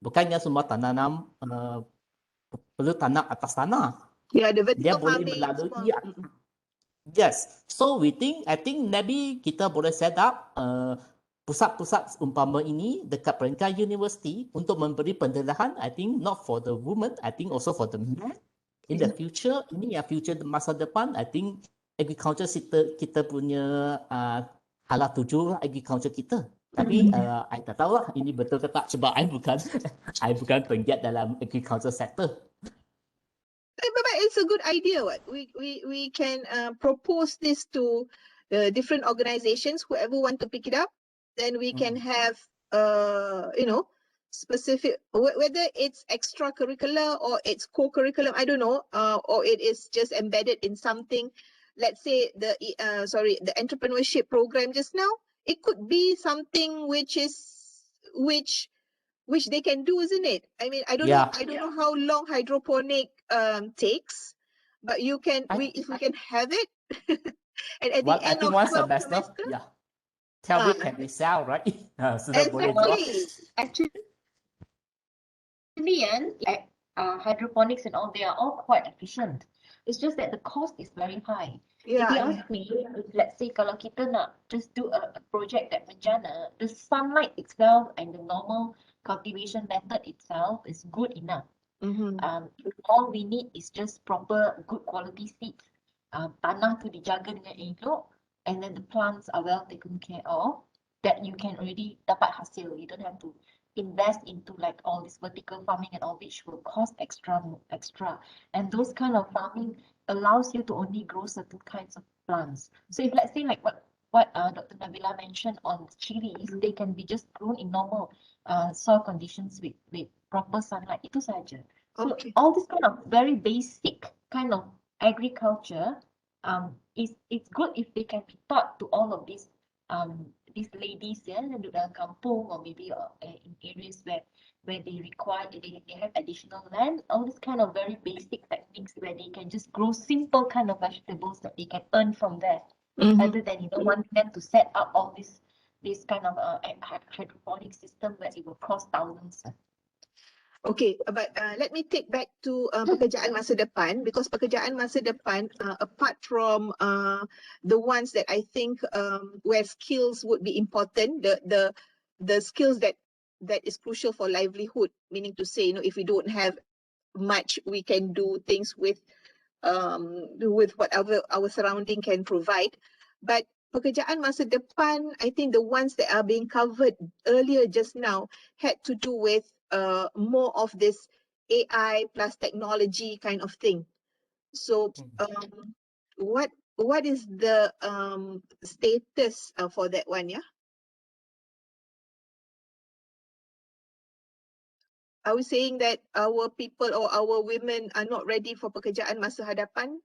bukannya semua tanam perlu tanam atas tanah. Yeah, the Dia vertical boleh farming. melalui Yes. So I think maybe kita boleh set up pusat-pusat umpama ini dekat peringkat universiti untuk memberi pendedahan. I think not for the women, I think also for the men. In the future, ini ya future masa depan, I think agriculture kita punya hala tuju agriculture kita. Tapi I tak tahu lah ini betul ke tak, sebab I bukan penggiat dalam agriculture sector. But it's a good idea. We can propose this to different organizations, whoever want to pick it up. Then we can have specific, whether it's extracurricular or it's co-curriculum, I don't know, or it is just embedded in something. Let's say the entrepreneurship program just now. It could be something which they can do, isn't it? I mean, I don't know how long hydroponic takes, but if we can have it, and at the end of one 12 semester, tell me can we sell, right? Sudah boleh jual. Exactly. Actually, hydroponics and all, they are all quite efficient. It's just that the cost is very high. If you ask me, if let's say kalau kita nak just do a project that menjana, the sunlight itself and the normal cultivation method itself is good enough. All we need is just proper good quality seeds. Tanah tu dijaga dengan elok, and then the plants are well taken care of, that you can already dapat hasil. You don't have to invest into like all this vertical farming and all, which will cost extra. And those kind of farming allows you to only grow certain kinds of plants. So if let's say like what Dr. Nabila mentioned on chilies, they can be just grown in normal soil conditions with proper sunlight. Itu saja. So all this kind of very basic kind of agriculture, it's good if they can be taught to all of these ladies, yang duduk dalam kampung, or maybe in areas where they require, they have additional land. All this kind of very basic techniques where they can just grow simple kind of vegetables that they can earn from there, rather than wanting them to set up all this kind of hydroponic system where it will cost thousands. Okay, but let me take back to pekerjaan masa depan, because pekerjaan masa depan, apart from the ones that I think where skills would be important, the skills that is crucial for livelihood, meaning to say, if we don't have much, we can do things with whatever our surrounding can provide. But pekerjaan masa depan, I think the ones that are being covered earlier just now had to do with more of this AI plus technology kind of thing. So what is the status for that one, yeah? Are we saying that our people or our women are not ready for pekerjaan masa hadapan?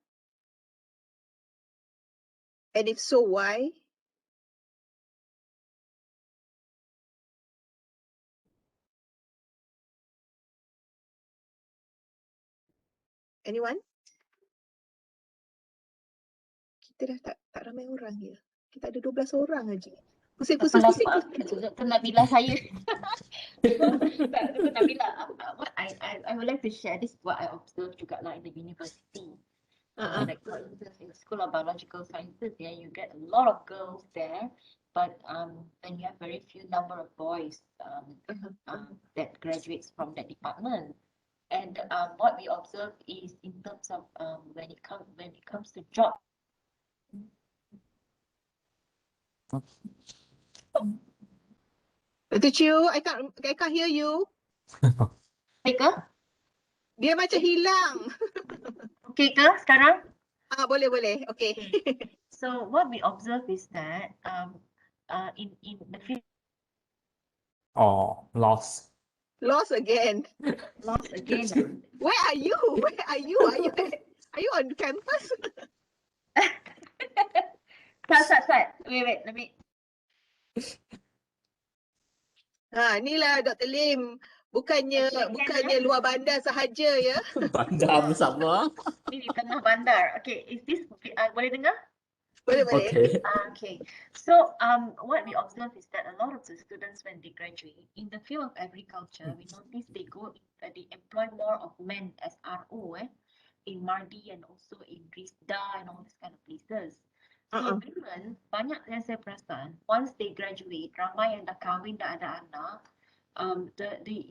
And if so, why? Anyone? Kita dah tak ramai orang ya. Kita ada 12 orang aja. Pusing. Dr. Nabila saya. Dr. Nabila, what I would like to share, this is what I observed juga lah in the university. Like for instance, in the School of Biological Sciences, you get a lot of girls there, but then you have very few number of boys that graduates from that department. And what we observe is in terms of when it comes to job. Dr. Chiu, I can't hear you. Okay ke? Dia macam hilang. Okay ke sekarang? Boleh. Okay. So what we observe is that in the future. Lost. Lost again. Lost again. Where are you? Are you on campus? Start. Wait, let me. Inilah Dr. Lim. Bukannya luar bandar sahaja ya. Bandar bersama. Ini di tengah bandar. Okay, is this boleh dengar? Boleh. Okay. So what we observe is that a lot of the students, when they graduate in the field of agriculture, we notice they employ more of men as RO in Mardi and also in Risda and all these kind of places. So women, banyak yang saya perasan, once they graduate, ramai yang dah kahwin, dah ada anak, the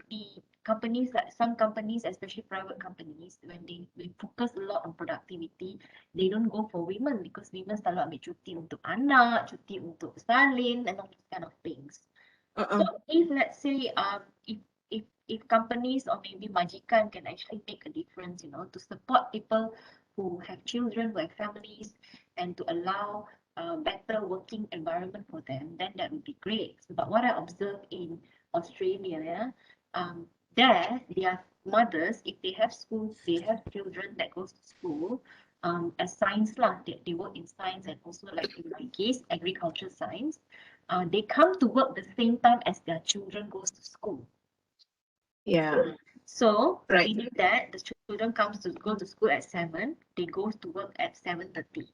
companies, like some companies, especially private companies, when they focus a lot on productivity, they don't go for women because women selalu ambil cuti untuk anak, cuti untuk salin and all these kind of things. So if let's say if companies or maybe majikan can actually make a difference, to support people who have children, who have families, and to allow better working environment for them, then that would be great. But what I observed in Australia, their mothers, if they have schools, they have children that goes to school, as science lah, they work in science and also like in my case, agriculture science, they come to work the same time as their children goes to school. Yeah. So right. Meaning that the children go to school at 7, they go to work at 7:30,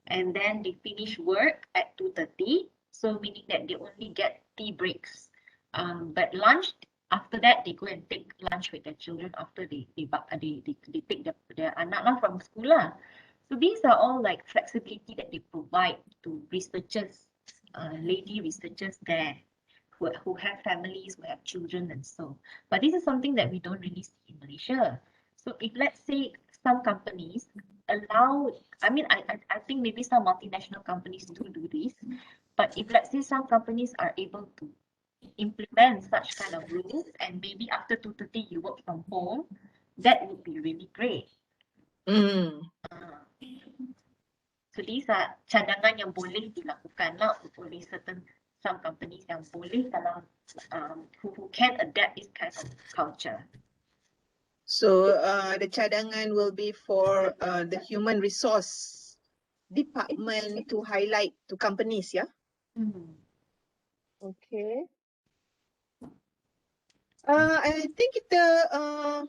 and then they finish work at 2:30. So meaning that they only get tea breaks. But lunch After that, they go and take lunch with their children after they take their anak lah from school lah. So these are all like flexibility that they provide to researchers, lady researchers there who have families, who have children and so. But this is something that we don't really see in Malaysia. So if let's say some companies allow, I mean, I think maybe some multinational companies do this, but if let's say some companies are able to implement such kind of rules and maybe after 2:30 you work from home, that would be really great. So these are cadangan yang boleh dilakukan lah oleh some companies yang boleh dalam who can adapt this kind of culture. So the cadangan will be for the human resource department to highlight to companies, ya? Okay. I think kita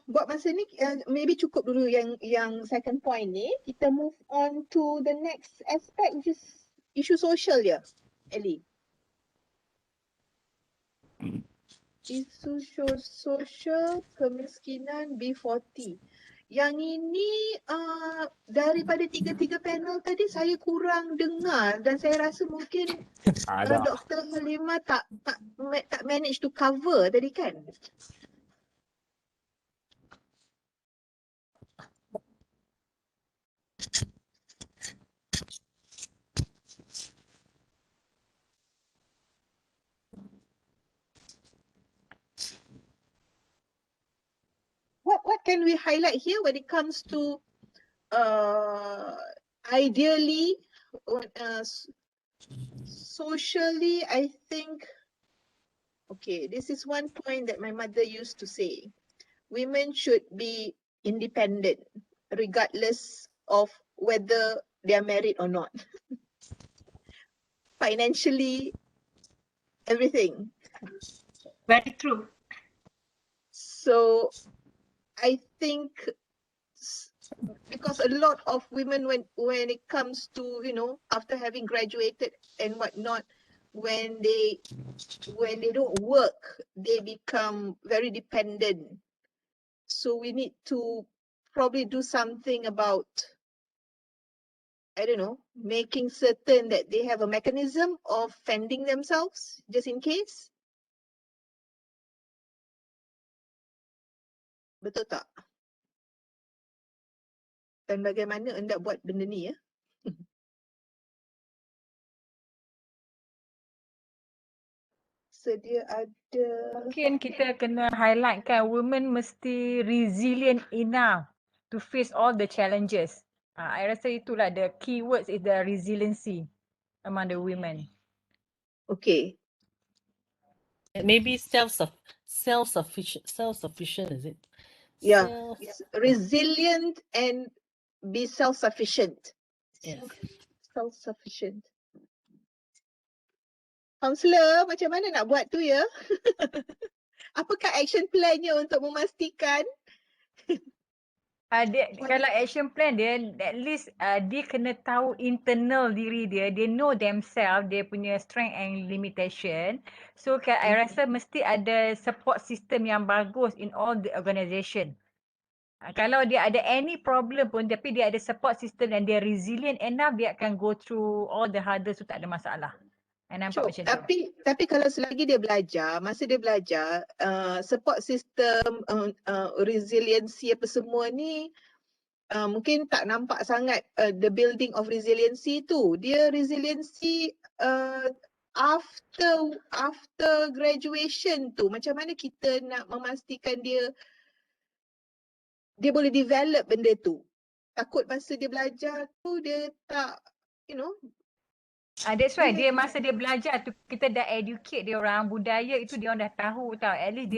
buat masa ni maybe cukup dulu yang second point ni. Kita move on to the next aspect, which is isu sosial ya, Ellie. Isu sosial kemiskinan B40. Yang ini daripada tiga panel tadi saya kurang dengar dan saya rasa mungkin Dr. Halimah tak manage to cover tadi kan? What can we highlight here when it comes to ideally socially, I think, okay, this is one point that my mother used to say. Women should be independent regardless of whether they are married or not. Financially, everything. Very true. So I think because a lot of women when it comes to, you know, after having graduated and whatnot, when they don't work, they become very dependent. So we need to probably do something about, I don't know, making certain that they have a mechanism of fending themselves just in case. Betul tak? Dan bagaimana anda buat benda ni ya? Sedia ada. Mungkin kita kena highlight kan, women mesti resilient enough to face all the challenges. I rasa itulah the key words is the resiliency among the women. Okay. Maybe self-sufficient, is it? Yeah, resilient and be self-sufficient. Yes. Self-sufficient. Counselor, macam mana nak buat tu ya? Apakah action plan-nya untuk memastikan? Kalau action plan dia, at least dia kena tahu internal diri dia. They know themselves, dia punya strength and limitation. So I rasa mesti ada support system yang bagus in all the organisation. Kalau dia ada any problem pun tapi dia ada support system dan dia resilient enough, dia akan go through all the hurdles tu, tak ada masalah. Nampak macam tu. Tapi kalau selagi dia belajar, masa dia belajar, support system, resiliency apa semua ni mungkin tak nampak sangat the building of resiliency tu. Dia resiliency after graduation tu, macam mana kita nak memastikan dia boleh develop benda tu. Takut masa dia belajar tu dia tak, you know. That's why dia masa dia belajar tu kita dah educate dia orang, budaya itu dia orang dah tahu tau. At least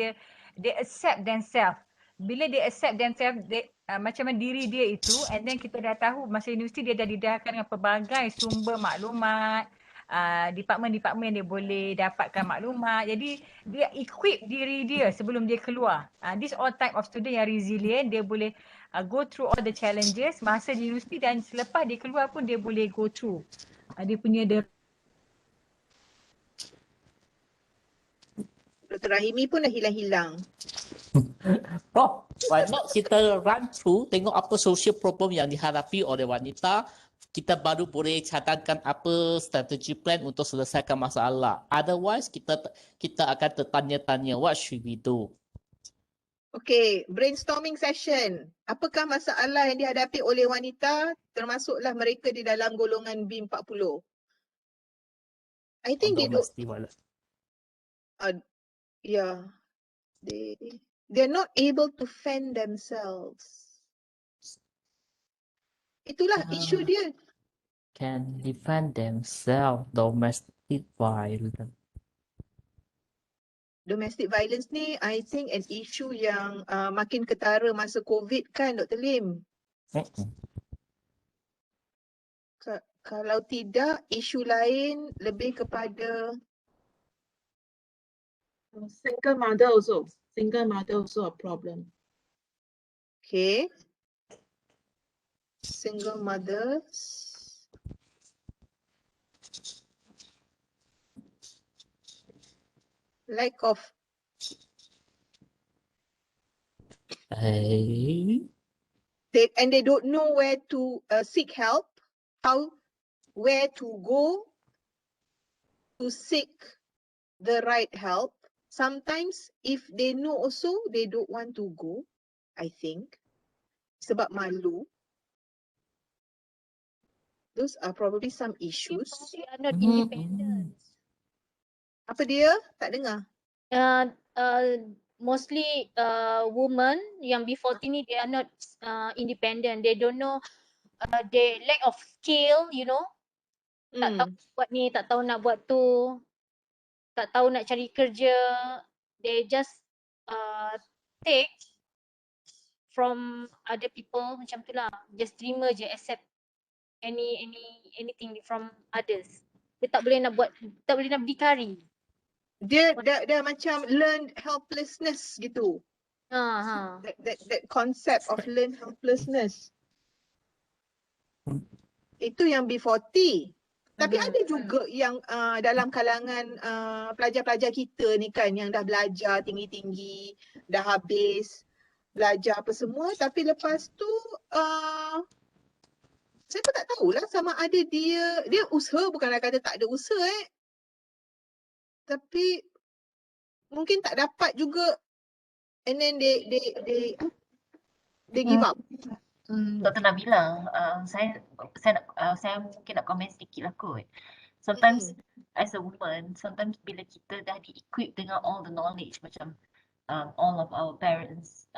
dia accept themselves. Bila dia accept themselves, macam mana diri dia itu, and then kita dah tahu masa universiti dia dah didedahkan dengan pelbagai sumber maklumat, department-department dia boleh dapatkan maklumat. Jadi dia equip diri dia sebelum dia keluar. This all type of student yang resilient, dia boleh go through all the challenges masa di universiti dan selepas dia keluar pun dia boleh go through. Dia punya Dr. Rahimi pun dah hilang-hilang. Prof, why not kita run through, tengok apa social problem yang dihadapi oleh wanita, kita baru boleh cadangkan apa strategi plan untuk selesaikan masalah. Otherwise, kita akan tertanya-tanya, what should we do? Okay, brainstorming session. Apakah masalah yang dihadapi oleh wanita, termasuklah mereka di dalam golongan B40? I think they don't, Domestic violence. yeah, they're not able to fend themselves. Itulah isu dia. Can defend themselves, domestic violence. Domestic violence ni, I think an issue yang makin ketara masa COVID kan, Dr. Lim? Kalau tidak, isu lain lebih kepada Single mother also. Single mother also a problem. okay, single mothers. Lack of they don't know where to seek help, where to go to seek the right help. Sometimes if they know also, they don't want to go, I think. Sebab malu. Those are probably some issues. They are not independent. Apa dia? Tak dengar. Mostly women yang B40 ni, they are not independent. They don't know, they lack of skill, you know. Tak tahu buat ni, tak tahu nak buat tu, tak tahu nak cari kerja. They just take from other people, macam tu lah. Just terima je, accept anything from others. Dia tak boleh nak buat, tak boleh nak berdikari. Dia macam learned helplessness gitu. That concept of learned helplessness. Itu yang B40. Tapi ada juga yang dalam kalangan pelajar-pelajar kita ni kan, yang dah belajar tinggi-tinggi, dah habis belajar apa semua, tapi lepas tu saya pun tak tahulah sama ada dia usaha, bukanlah kata tak ada usaha tapi mungkin tak dapat juga, and then they give up. Dr. Nabila, saya mungkin nak komen sedikit lah kot. Sometimes as a woman, sometimes bila kita dah di-equip dengan all the knowledge, macam all of our parents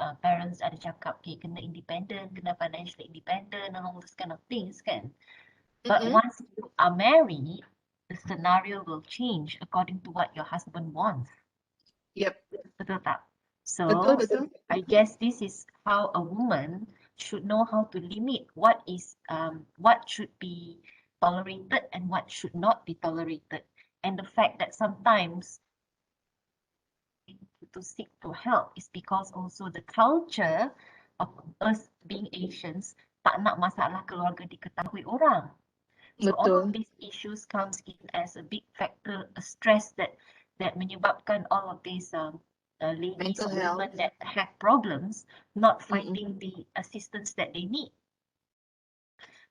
ada cakap, okay, kena independent, kena financially independent and all those kind of things kan. But once you are married, the scenario will change according to what your husband wants. Yep. Betul tak? So, betul. I guess this is how a woman should know how to limit what should be tolerated and what should not be tolerated. And the fact that sometimes to seek to help is because also the culture of us being Asians tak nak masalah keluarga diketahui orang. So all of these issues comes in as a big factor, a stress that menyebabkan all of these ladies or women that have problems not finding the assistance that they need.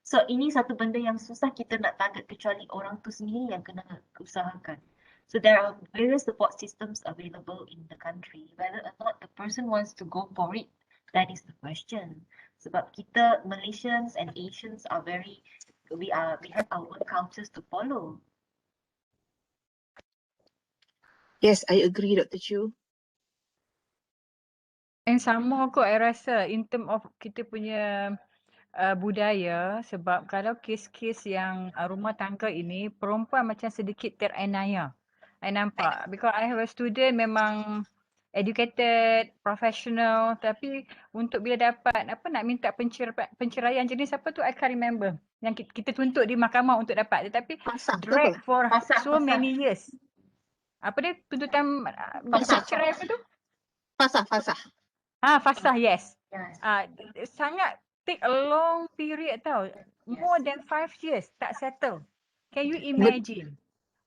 So ini satu benda yang susah kita nak target, kecuali orang tu sendiri yang kena usahakan. So there are various support systems available in the country. Whether or not the person wants to go for it, that is the question. Sebab kita Malaysians and Asians are we have our own cultures to follow. Yes, I agree, Dr. Chu. And sama kot I rasa in term of kita punya budaya, sebab kalau kes-kes yang rumah tangga ini, perempuan macam sedikit teraniaya. I nampak because I have a student memang educated, professional, tapi untuk bila dapat nak minta penceraian jenis apa tu I can't remember. Yang kita tuntut di mahkamah untuk dapat, tetapi drag for so many years. Apa dia tuntutan cerai apa tu? Fasah. Fasah, yes. Sangat take a long period tau. More than 5 years tak settle. Can you imagine?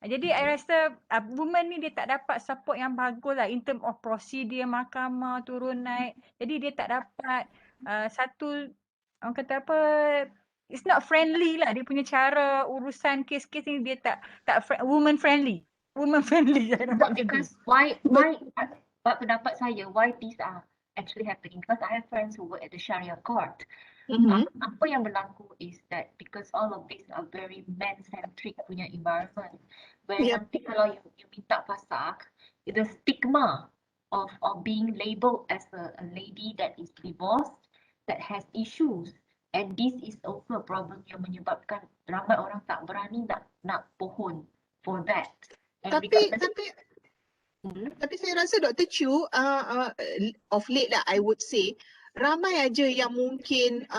Jadi I rasa women ni dia tak dapat support yang bagus lah in term of prosedur mahkamah turun naik. Jadi dia tak dapat satu, orang kata apa, it's not friendly lah. Dia punya cara urusan kes-kes ni dia tak woman friendly. Woman friendly. Because why pendapat saya, why these are actually happening, because I have friends who work at the Sharia court. Apa yang berlaku is that because all of these are very man-centric punya environment, where nanti kalau you minta pasak, the stigma of being labelled as a lady that is divorced, that has issues, and this is also a problem yang menyebabkan ramai orang tak berani nak pohon for that. And tapi saya rasa Dr. Chu of late lah I would say ramai aja yang mungkin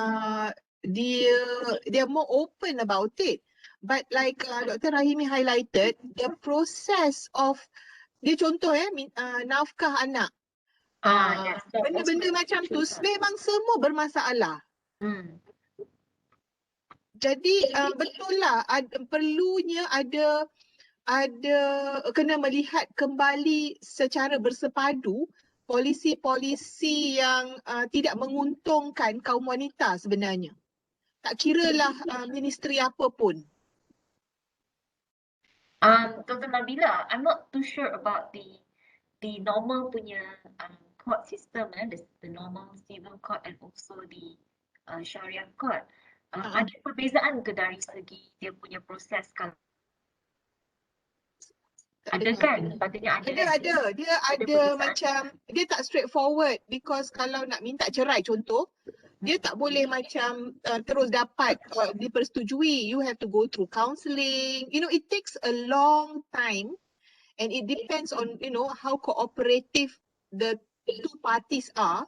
they're more open about it, but like Dr. Rahimi highlighted, the process of dia contoh nafkah anak, benda-benda macam tu memang semua bermasalah. Jadi betul lah perlunya ada kena melihat kembali secara bersepadu polisi-polisi yang tidak menguntungkan kaum wanita sebenarnya. Tak kiralah ministry apa pun. Dr. Nabila, I'm not too sure about the normal punya court system, the normal civil court and also the Sharia court. Ada perbezaan ke dari segi dia punya proses kalau ada kan? Patutnya ada. Dia ada macam, dia tak straightforward because kalau nak minta cerai contoh, dia tak boleh macam terus dapat dipersetujui. You have to go through counselling. You know, it takes a long time and it depends on, you know, how cooperative the two parties are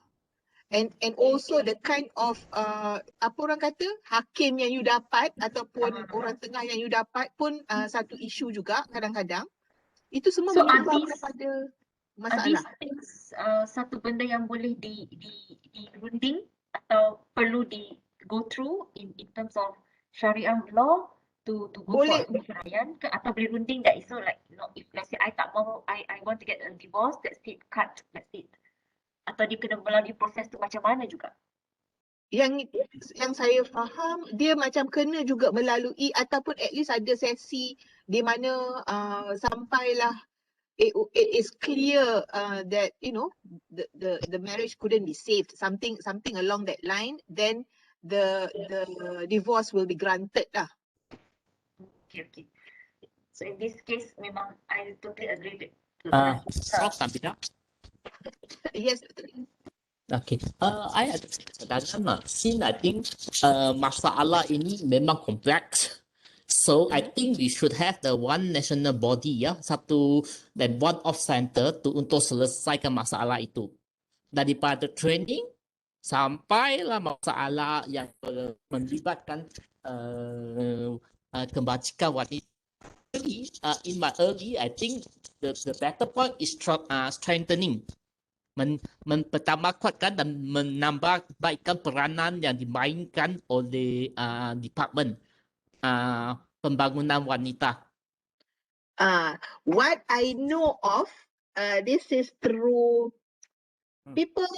and also the kind of apa orang kata, hakim yang you dapat ataupun orang tengah yang you dapat pun satu isu juga kadang-kadang. Itu semua menyebabkan kepada masalah. Satu benda yang boleh dirunding atau perlu go through in terms of Syariah law to go for perceraian ke, atau boleh runding that is so like, you know, if let's say I tak mahu, I want to get a divorce, that's it, cut, that's it. Atau dia kena melalui proses tu macam mana juga? Yang saya faham, dia macam kena juga melalui ataupun at least ada sesi di mana sampailah it is clear that, you know, the marriage couldn't be saved, something along that line, then the divorce will be granted lah. Okay. So in this case, memang I totally agree with Yes. Okay. I ada cadangan since I think masalah ini memang kompleks. So I think we should have the one national body satu dan one off center untuk selesaikan masalah itu. Daripada training sampailah masalah yang melibatkan kebajikan wanita. In my early, I think the better point is strengthening. Pertama kuatkan dan menambahkan peranan yang dimainkan oleh department pembangunan wanita. What I know of, this is through people,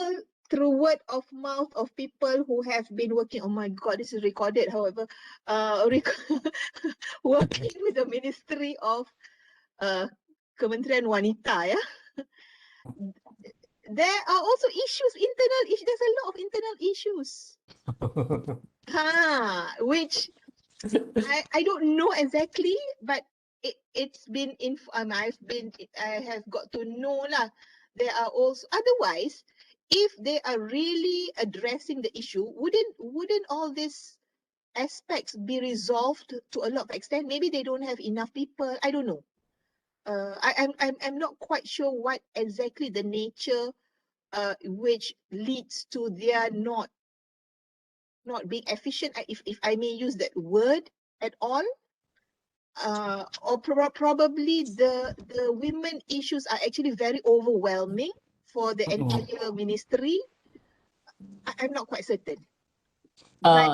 through word of mouth of people who have been working. Oh my God, this is recorded. However, working with the Ministry of Kementerian Wanita, there are also issues, internal issues. There's a lot of internal issues. Which I don't know exactly, but it's been I have got to know lah. There are also otherwise, if they are really addressing the issue, wouldn't all these aspects be resolved to a lot of extent? Maybe they don't have enough people. I don't know. I'm not quite sure what exactly the nature which leads to their not being efficient, if I may use that word at all, or probably the women issues are actually very overwhelming for the entire ministry. I'm not quite certain.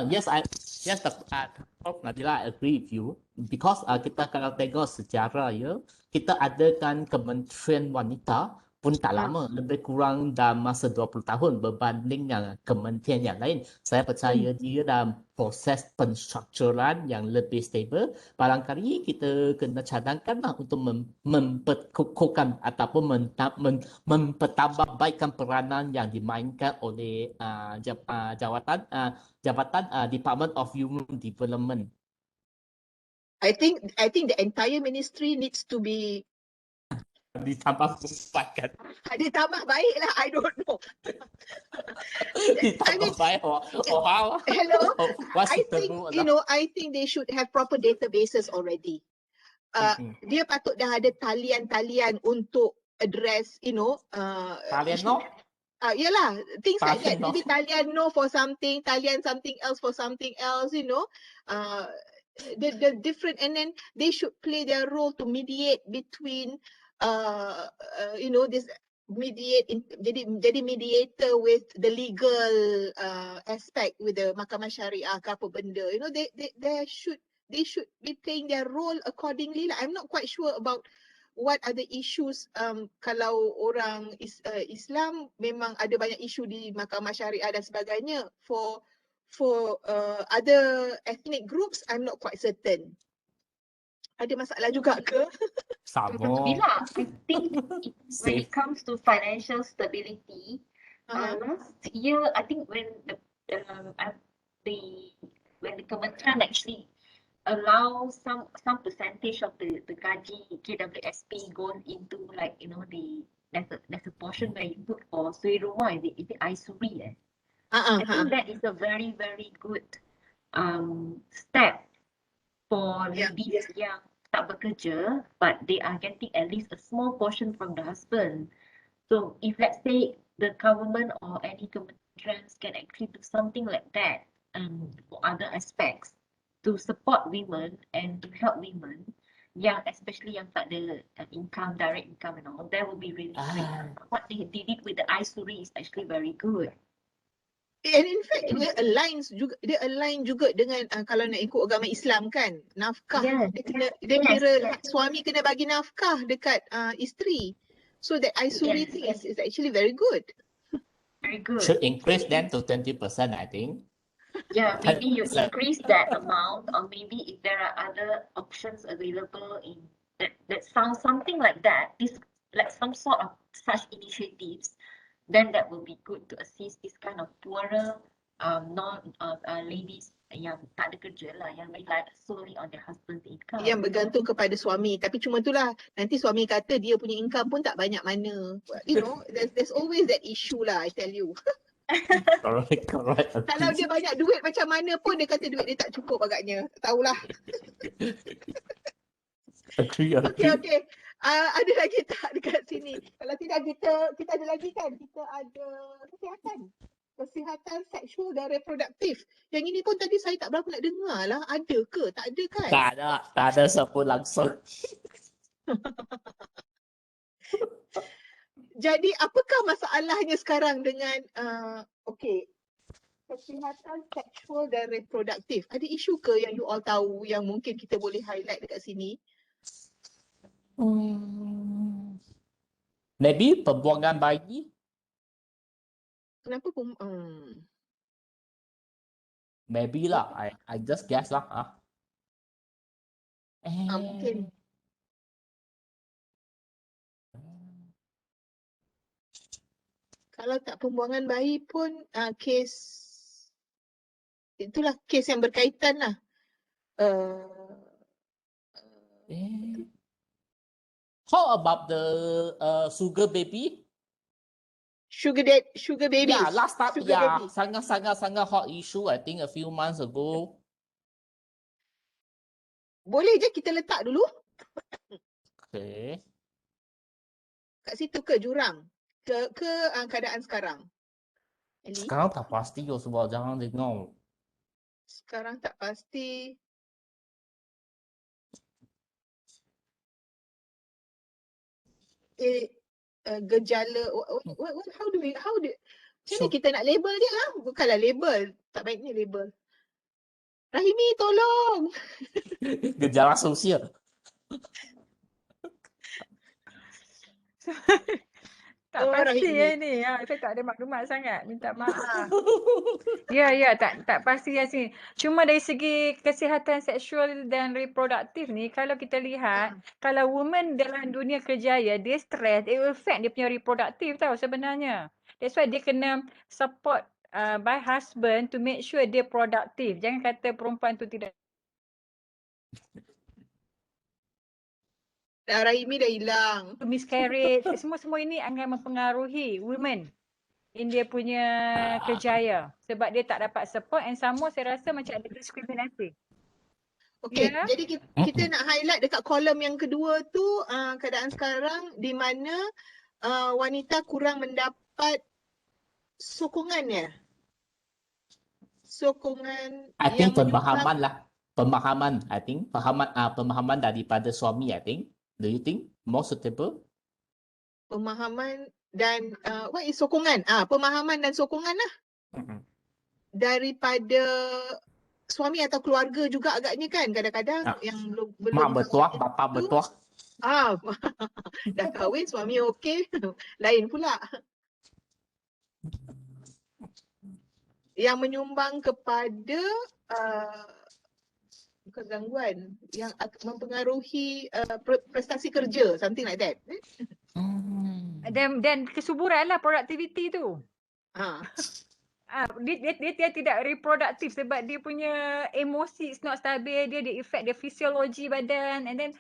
Yes, Nadila, I agree with you. Because kita kalau tengok sejarah ya, kita adakan Kementerian Wanita pun tak lama, lebih kurang dalam masa 20 tahun berbanding yang kementerian yang lain. Saya percaya dia dalam proses penstrukturan yang lebih stable. Barangkali kita kena cadangkanlah untuk memperkukuhkan ataupun mempertambahbaikkan peranan yang dimainkan oleh Jabatan Department of Human Development. I think the entire ministry needs to be Ditambah kan? ditambah baik lah. I don't know. Ditambah baik or how? Hello. What's I the think rule? I think they should have proper databases already. Dia patut dah ada talian-talian untuk address Kalian no? Yalah, things like that. Talian no? Maybe talian no for something, talian something else for something else, the different, and then they should play their role to mediate between this jadi mediator with the legal aspect with the mahkamah syariah ke apa benda, they should be playing their role accordingly lah. I'm not quite sure about what are the issues. Kalau orang Islam memang ada banyak isu di mahkamah syariah dan sebagainya. For other ethnic groups, I'm not quite certain. Ada masalah juga ke? Sama. Bila, I think when it comes to financial stability, last year, I think when the Kementerian actually allow some percentage of the gaji KWSP going into there's a portion where you put for suri rumah, is it Isuri? I think that is a very, very good step for ladies yang tak bekerja, but they are getting at least a small portion from the husband. So if let's say the government or any Kementerians can actually do something like that for other aspects to support women and to help women, especially yang tak ada income, direct income and all, that would be really great. What they did with the Isuri is actually very good. And in fact, dia align juga dengan kalau nak ikut agama Islam kan, nafkah. Dia kira suami kena bagi nafkah dekat isteri. So that Isuri thing is actually very good. Very good. Should increase them to 20%, I think. Yeah, maybe you increase that amount, or maybe if there are other options available in that sounds something like that, like some sort of such initiatives, then that will be good to assist this kind of poorer ladies yang tak ada kerja lah, yang rely solely on their husband's income. Yang bergantung kepada suami. Tapi cuma itulah, nanti suami kata dia punya income pun tak banyak mana. There's always that issue lah, I tell you. Correct. Kalau dia banyak duit macam mana pun, dia kata duit dia tak cukup agaknya. Tak tahulah. Agree. Okay. Ada lagi tak dekat sini? Kalau tidak, kita ada lagi kan? Kita ada kesihatan seksual dan reproduktif. Yang ini pun tadi saya tak berapa nak dengar lah. Ada ke? Tak ada kan? Tak ada siapa langsung. Jadi apakah masalahnya sekarang dengan kesihatan seksual dan reproduktif? Ada isu ke yang you all tahu yang mungkin kita boleh highlight dekat sini? Maybe pembuangan bayi. Kenapa Maybe lah. I just guess lah. mungkin. Kalau tak pembuangan bayi pun kes itulah kes yang berkaitan lah. How about the sugar baby? Sugar babies. Yeah, last time, babies. sangat hot issue, I think a few months ago. Boleh je kita letak dulu. Okay. Kat situ ke jurang? Ke keadaan sekarang? Eli? Sekarang tak pasti sebab jangan dengar. Sekarang tak pasti. Gejala, how do macam mana kita nak label dia lah? Bukanlah label, tak baiknya label. Rahimi, tolong. Gejala sosial. Tak Oh, pasti Rahimi. ni. Saya tak ada maklumat sangat. Minta maaf. Ya, tak pasti yang sini. Cuma dari segi kesihatan seksual dan reproduktif ni, kalau kita lihat, kalau woman dalam dunia kerjaya, dia stres, it will affect dia punya reproduktif tau sebenarnya. That's why dia kena support by husband to make sure dia produktif. Jangan kata perempuan tu tidak. Rahimi dah hilang. Miscarriage, semua ini akan mempengaruhi women in dia punya kerjaya. Sebab dia tak dapat support and sama saya rasa macam ada diskriminasi. Okey, Ya. jadi kita nak highlight dekat kolom yang kedua tu keadaan sekarang di mana wanita kurang mendapat sokongannya. Sokongan I think yang pemahaman lah. Pemahaman, I think. Pemahaman daripada suami, I think. Do you think more suitable? pemahaman dan what is sokongan? Pemahaman dan sokongan lah daripada suami atau keluarga juga agaknya kan kadang-kadang yang belum Mak bertuah, bapa bertuah. dah kahwin suami okey lain pula. Yang menyumbang kepada bukan gangguan yang mempengaruhi prestasi kerja, something like that. Dan kesuburan lah produktiviti tu. Dia tidak reproduktif sebab dia punya emosi is not stabil, dia effect dia fisiologi badan and then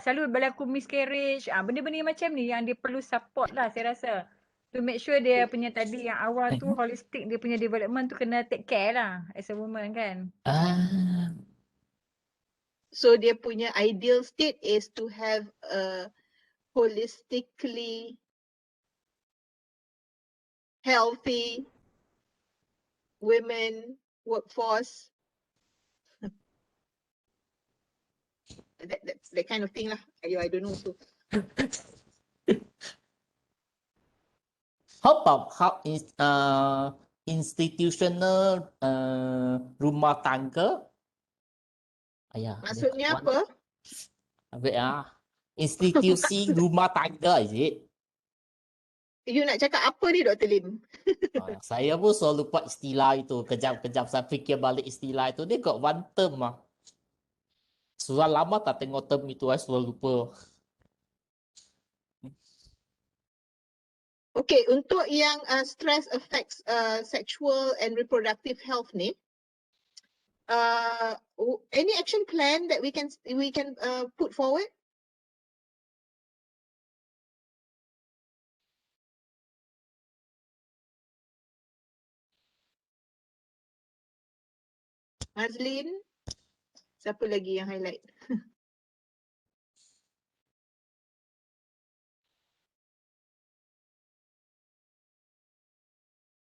selalu berlaku miscarriage, benda-benda macam ni yang dia perlu support lah saya rasa. To make sure dia punya tadi yang awal tu holistic dia punya development tu kena take care lah as a woman kan. So dia punya ideal state is to have a holistically healthy women workforce. That kind of thing lah. I don't know. So. How about institutional rumah tangga? Maksudnya apa? Institusi rumah tangga, is it? You nak cakap apa ni Dr. Lim? Saya pun selalu lupa istilah itu. Kejap-kejap saya fikir balik istilah itu. Dia got one term lah. Sudah lama tak tengok term itu, saya selalu lupa. Okay, untuk yang stress affects sexual and reproductive health ni, any action plan that we can put forward? Mazlin, siapa lagi yang highlight?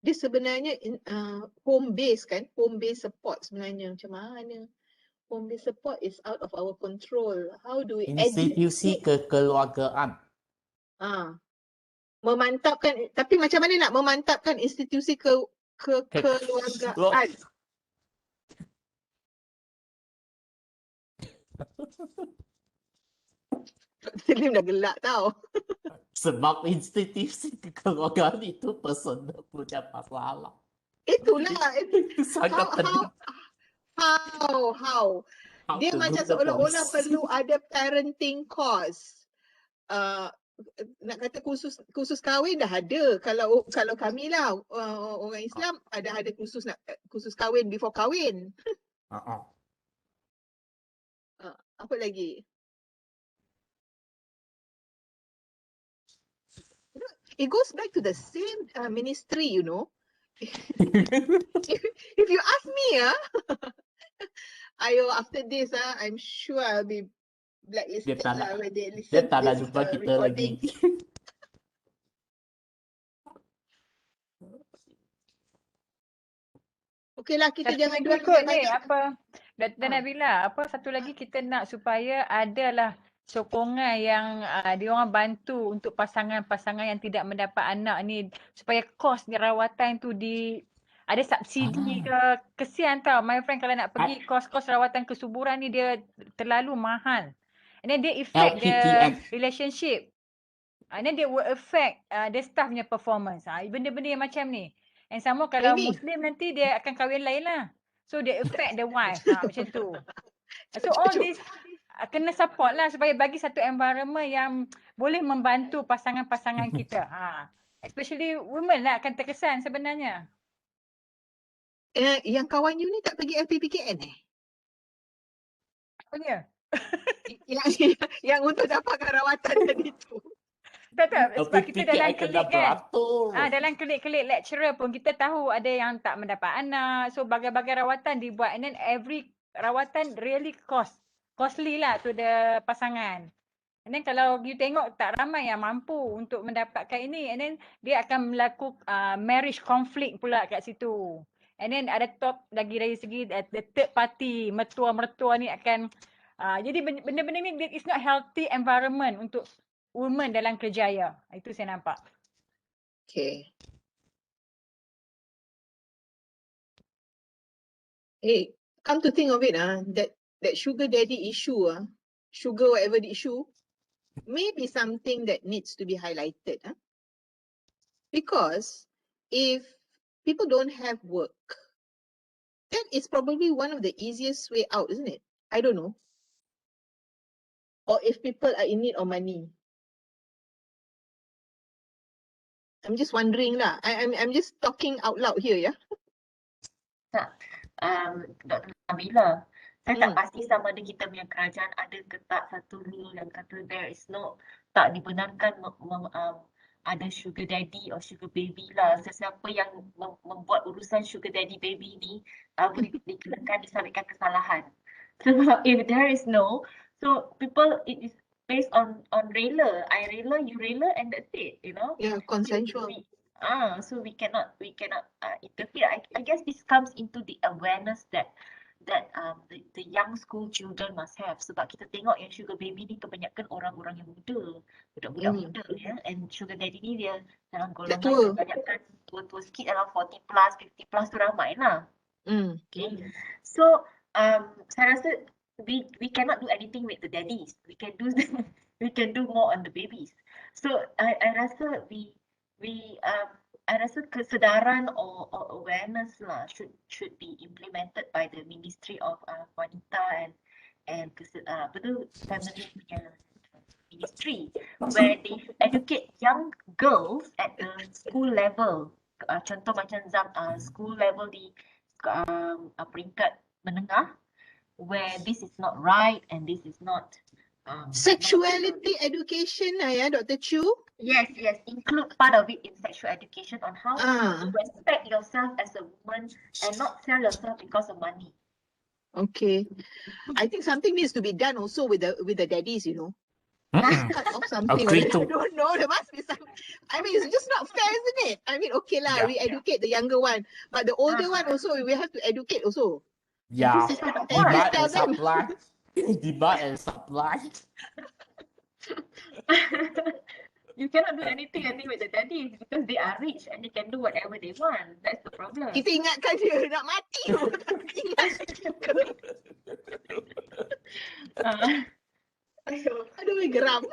Dia sebenarnya home base kan, home base support sebenarnya macam mana? Home base support is out of our control. How do we institusi kekeluargaan? Memantapkan, tapi macam mana nak memantapkan institusi kekeluargaan? Dr. Lim dah gelak tau. Sebab institusi kekeluargaan itu personal punya masalah. Itulah. Sangat penting. How? Dia macam seolah-olah perlu ada parenting course. Nak kata kursus kahwin dah ada. Kalau kami lah orang Islam ada kursus kahwin before kahwin. Apa lagi? It goes back to the same ministry, you know. If you ask me, after this, I'm sure I'll be blacklisted lah when they listen dia tak to nak this jumpa kita recording. lagi. Okeylah, kita jangan dua ikut ni apa Dr. Nabila, apa satu lagi kita nak supaya adalah sokongan yang diorang bantu untuk pasangan-pasangan yang tidak mendapat anak ni supaya kos rawatan tu ada subsidi ke. Kesian tau. My friend kalau nak pergi kos-kos rawatan kesuburan ni dia terlalu mahal. And then dia affect the relationship. And then dia will affect the staff punya performance. Benda-benda yang macam ni. And sama kalau Muslim nanti dia akan kahwin lain lah. So dia affect the wife. Macam tu. So all this kena support lah supaya bagi satu environment yang boleh membantu pasangan-pasangan kita. Especially women lah akan terkesan sebenarnya. Yang kawan you ni tak pergi LPPKN Apa dia? yang untuk dapatkan rawatan tadi tu. Tak, sebab kita dalam kelik kan. beratur. Dalam kelik-kelik lecturer pun kita tahu ada yang tak mendapat anak. So bagai-bagai rawatan dibuat and then every rawatan really costly lah to the pasangan. And then kalau you tengok tak ramai yang mampu untuk mendapatkan ini and then dia akan melakukan marriage conflict pula kat situ. And then ada top lagi dari segi the third party, mertua-mertua ni akan jadi benda-benda ni it's not healthy environment untuk women dalam kerjaya. Itu saya nampak. Okay. Hey, come to think of it, that sugar daddy issue, sugar whatever the issue, may be something that needs to be highlighted. Because if people don't have work, then it's probably one of the easiest way out, isn't it? I don't know. Or if people are in need of money. I'm just wondering lah. I'm just talking out loud here, ya. Dr. Nabila, saya tak pasti sama ada kita punya kerajaan ada ke tak satu rule yang kata there is no, tak dibenarkan ada sugar daddy or sugar baby lah. Sesiapa yang membuat urusan sugar daddy baby ni boleh dikenakan disabitkan kesalahan. Sebab if there is no, so people, it is based on rela. I rela, you rela, and that's it, you know. Yeah, consensual. So we cannot interfere. I guess this comes into the awareness that the young school children must have. Sebab kita tengok yang sugar baby ni kebanyakan orang-orang yang muda, budak-budak muda ya. And sugar daddy ni dia dalam golongan kebanyakan tua-tua sikit, dalam 40 plus, 50 plus tu ramai lah. Okay. So saya rasa we cannot do anything with the daddies. We can do more on the babies. So I rasa I rasa kesedaran or awareness lah should be implemented by the Ministry of Wanita and family ministry, where they should educate young girls at the school level. Contoh macam school level di peringkat menengah, where this is not right and this is not sexuality education ya, Dr. Chu? Yes, include part of it in sexual education on how to respect yourself as a woman and not sell yourself because of money. Okay. I think something needs to be done also with the daddies, you know. Cut off something. I don't know. There must be some. I mean, it's just not fair, isn't it? I mean, okay lah, we educate the younger one, but the older one also, we have to educate also. Yeah, demand and supply. Demand and supply. You cannot do anything, I think, with the daddies because they are rich and they can do whatever they want. That's the problem. Kita ingatkan dia nak mati. Aduh, geram.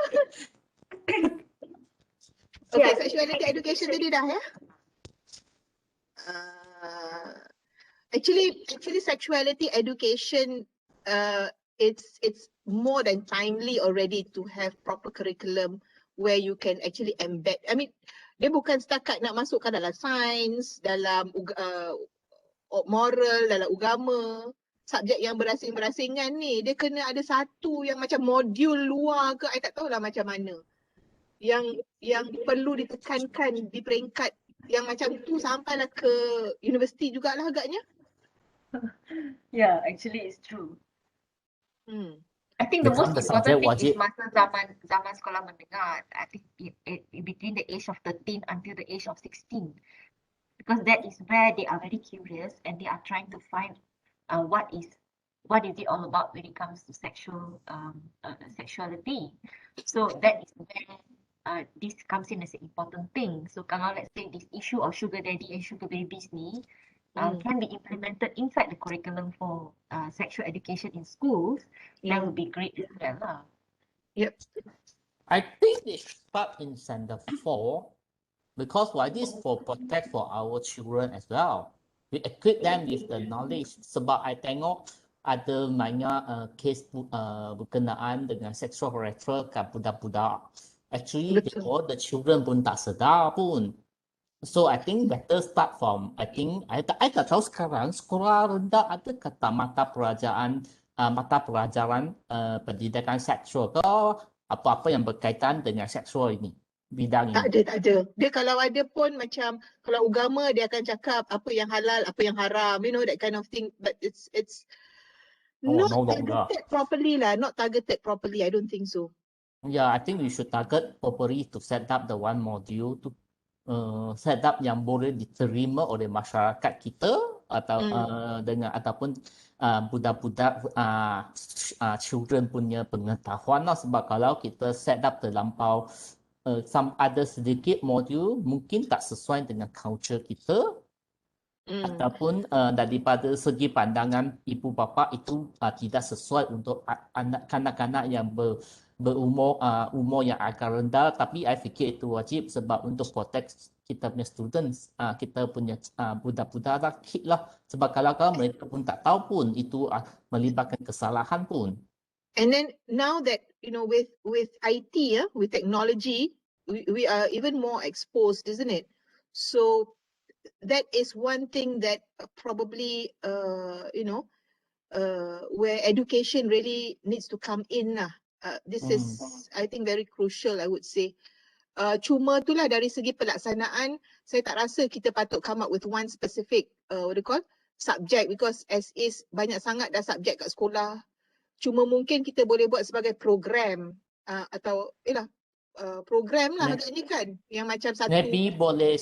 Okay, sexuality education tadi dah ya. Actually, sexuality education, it's more than timely already to have proper curriculum where you can actually embed. I mean, dia bukan setakat nak masukkan dalam sains, dalam moral, dalam agama, subjek yang berasing-berasingan ni. Dia kena ada satu yang macam modul luar ke, I tak tahulah macam mana. Yang perlu ditekankan di peringkat yang macam tu sampailah ke universiti jugalah agaknya. Yeah, actually it's true. I think the most important thing is masa zaman sekolah menengah. I think between the age of 13 until the age of 16, because that is where they are very curious and they are trying to find what is it all about when it comes to sexuality. So that is where this comes in as an important thing. So kalau let's say this issue of sugar daddy and sugar babies ni, can be implemented inside the curriculum for sexual education in schools, that would be great as well lah. Yep. I think they should start in Center 4 because why this for protect for our children as well. We equip them with the knowledge sebab I tengok ada banyak kes berkenaan dengan sexual harassment kat budak-budak. Actually, all the children pun tak sedar pun. So I think better start from, I think, I tak tahu sekarang sekolah rendah ada kata mata pelajaran pendidikan seksual ke apa-apa yang berkaitan dengan seksual ini, bidang ini. Tak ada. Dia kalau ada pun macam, kalau agama dia akan cakap apa yang halal, apa yang haram, you know, that kind of thing. But it's not targeted properly lah, not targeted properly. I don't think so. Yeah, I think we should target properly to set up the one module to set up yang boleh diterima oleh masyarakat kita atau dengan ataupun budak-budak children punya pengetahuan lah, sebab kalau kita set up terlampau ada sedikit modul mungkin tak sesuai dengan culture kita ataupun daripada segi pandangan ibu bapa itu tidak sesuai untuk kanak-kanak yang umur yang agak rendah, tapi I fikir itu wajib sebab untuk protect kita punya students, kita punya budak-budak lah, kid lah, sebab kalau mereka pun tak tahu pun itu melibatkan kesalahan pun. And then now that, you know, with IT, with technology, we are even more exposed, isn't it? So that is one thing that probably, you know, where education really needs to come in lah. This is, I think, very crucial, I would say. Cuma itulah dari segi pelaksanaan, saya tak rasa kita patut come up with one specific, what do you call, subject, because as is banyak sangat dah subjek kat sekolah. Cuma mungkin kita boleh buat sebagai program atau program lah agaknya kan, yang macam satu. Maybe boleh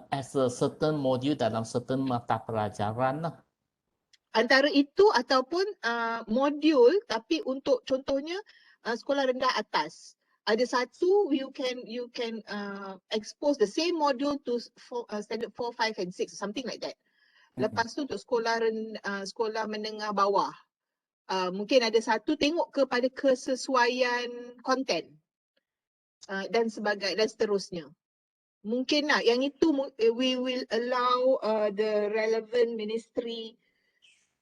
as a certain module dalam certain mata pelajaran lah. Antara itu ataupun modul, tapi untuk contohnya sekolah rendah atas. Ada satu you can expose the same module to standard 4, 5 and 6, something like that. Lepas tu untuk sekolah menengah bawah, mungkin ada satu tengok kepada kesesuaian konten dan seterusnya. Mungkin lah yang itu we will allow the relevant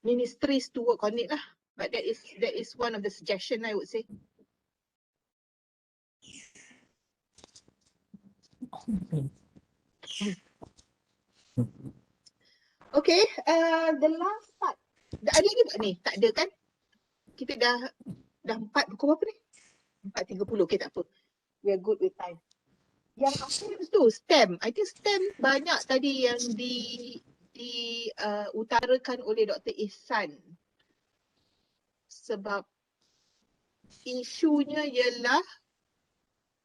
ministries to work on it lah. But that is one of the suggestion I would say. Okay, the last part. Ada lagi tak ni? Tak ada kan? Kita dah 4, pukul berapa ni? 4.30, okay tak apa. We are good with time. Yang apa tu? STEM. I think STEM banyak tadi yang diutarakan oleh Dr. Ihsan. Sebab isunya ialah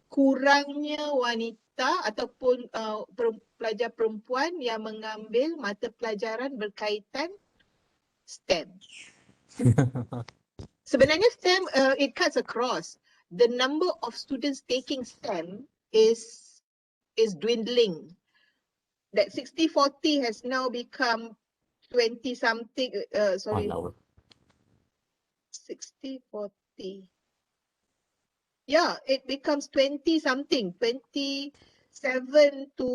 kurangnya wanita ataupun pelajar perempuan yang mengambil mata pelajaran berkaitan STEM. Sebenarnya STEM, it cuts across. The number of students taking STEM is dwindling. That 60-40 has now become 20-something, 60-40. Yeah, it becomes 20-something, 27 to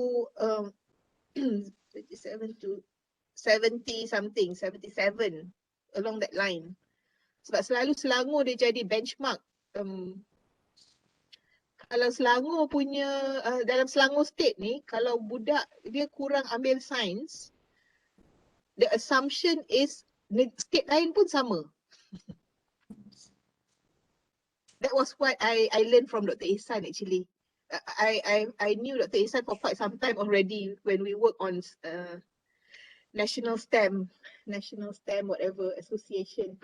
27 to 70-something, 77 along that line. Sebab selalu Selangor dia jadi benchmark. Kalau Selangor punya, dalam Selangor State ni, kalau budak dia kurang ambil sains, the assumption is state lain pun sama. That was what I learned from Dr. Ihsan actually. I knew Dr. Ihsan for quite some time already when we work on national STEM whatever association.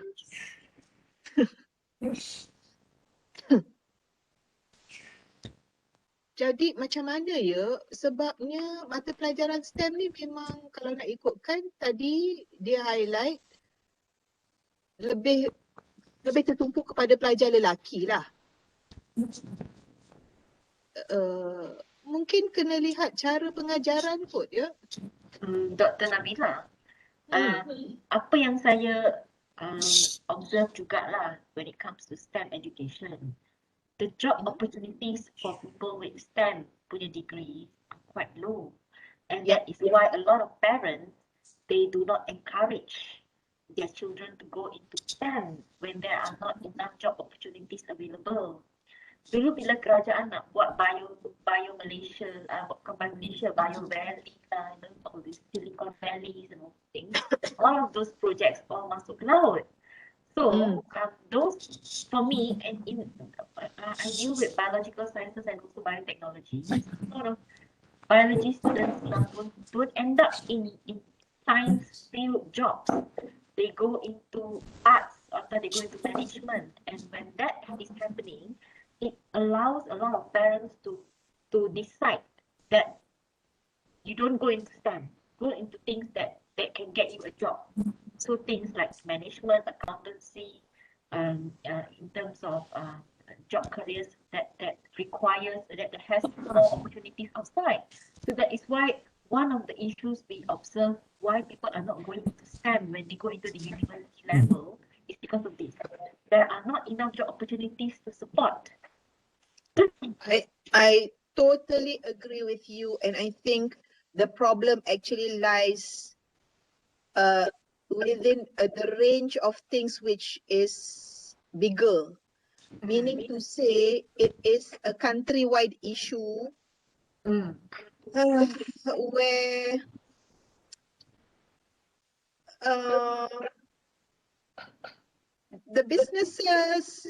Jadi macam mana ya, sebabnya mata pelajaran STEM ni memang kalau nak ikutkan tadi dia highlight lebih tertumpu kepada pelajar lelaki lah. mungkin kena lihat cara pengajaran kot ya. Dr. Nabila, apa yang saya observe jugalah when it comes to STEM education, the job opportunities for people with STEM punya degree are quite low, and that is why a lot of parents, they do not encourage their children to go into STEM when there are not enough job opportunities available. Dulu bila kerajaan nak buat bio Malaysia, bukan bio Malaysia, bio Valley lah, all these Silicon Valleys and all things, all of those projects all masuk ke laut. So those, for me, and I deal with biological sciences and also biotechnology. There's a lot of biology students yang don't end up in science field jobs. They go into arts or they go into management, and when that is happening, it allows a lot of parents to decide that you don't go into STEM, go into things that can get you a job. So things like management, accountancy, in terms of job careers that requires, that has more opportunities outside. So that is why one of the issues we observe why people are not going into STEM when they go into the university level is because of this. There are not enough job opportunities to support. I totally agree with you, and I think the problem actually lies within the range of things which is bigger, meaning to say it is a countrywide issue where the businesses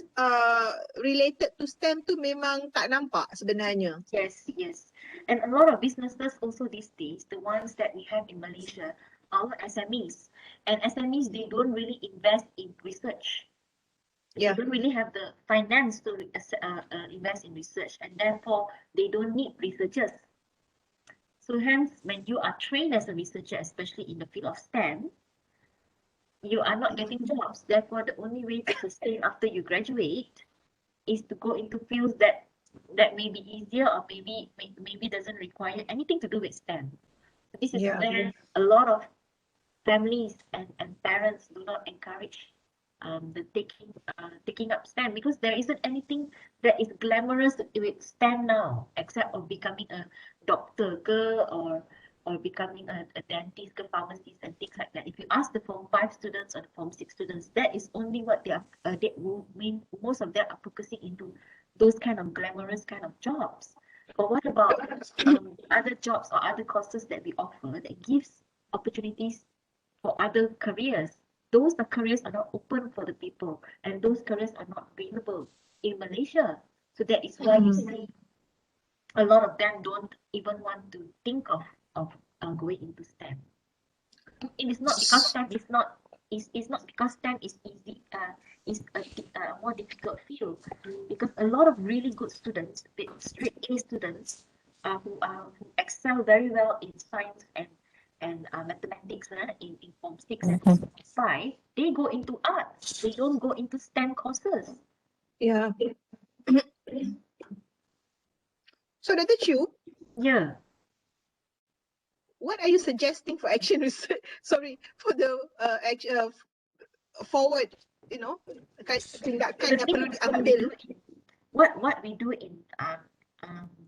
related to STEM tu memang tak nampak sebenarnya. Yes. And a lot of businesses also these days, the ones that we have in Malaysia, are SMEs. And SMEs, they don't really invest in research. They don't really have the finance to invest in research, and therefore they don't need researchers. So hence, when you are trained as a researcher, especially in the field of STEM, you are not getting jobs. Therefore, the only way to sustain after you graduate is to go into fields that may be easier, or maybe doesn't require anything to do with STEM. So this is where a lot of families and parents do not encourage the taking up STEM, because there isn't anything that is glamorous with STEM now, except of becoming a doctor or becoming a dentist, a pharmacist, and things like that. If you ask the Form 5 students or the Form 6 students, that is only what they are. Most of them are focusing into those kind of glamorous kind of jobs. But what about other jobs or other courses that we offer that gives opportunities for other careers? Those careers are not open for the people, and those careers are not available in Malaysia. So that is why you see a lot of them don't even want to think of going into STEM. It is not because STEM is not. It's not because STEM is easy. Is a more difficult field, because a lot of really good students, straight A students, who excel very well in science and mathematics in Form 6 and Form 5, they go into arts. They don't go into STEM courses. Yeah. So Dr. Chu, what are you suggesting for action research? Sorry, for the forward, tindakan yang perlu diambil. What we do in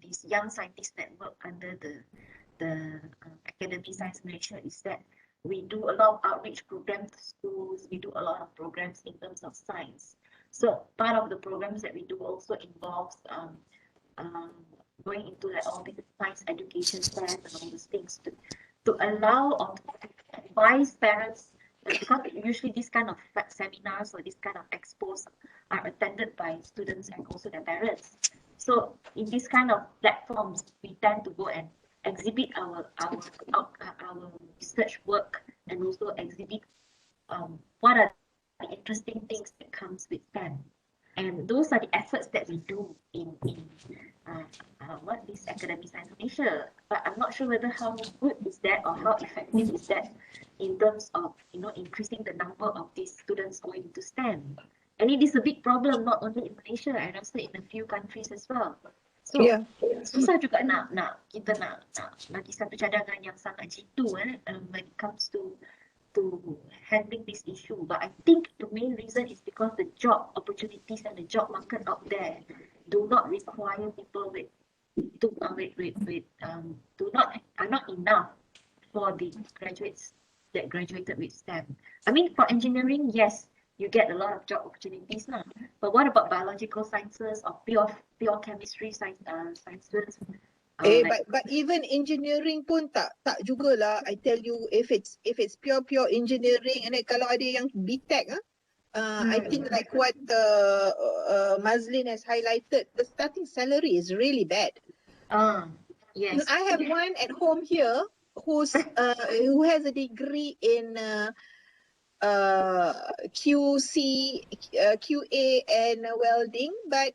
this Young Scientist Network under the Academy Science Malaysia is that we do a lot of outreach programs to schools. We do a lot of programs in terms of science. So part of the programs that we do also involves going into like all the science education fairs and all those things to allow or to advise parents, because usually this kind of seminars or this kind of expos are attended by students and also their parents. So in this kind of platforms, we tend to go and exhibit our research work, and also exhibit what are the interesting things that comes with STEM. And those are the efforts that we do in this Academy Science Malaysia. But I'm not sure whether how good is that or how effective is that in terms of increasing the number of these students going into STEM. And it is a big problem not only in Malaysia, and also in a few countries as well. So Yeah. susah juga kita nak bagi satu cadangan yang sangat jitu when it comes to handling this issue. But I think the main reason is because the job opportunities and the job market out there do not require people are not enough for the graduates that graduated with STEM. I mean, for engineering, yes, you get a lot of job opportunities now. But what about biological sciences or pure chemistry sciences? But even engineering pun tak jugalah. I tell you, if it's pure engineering, and then kalau ada yang BTech, I think like what Mazlin has highlighted, the starting salary is really bad. Yes. I have one at home here who has a degree in QC, QA and welding, but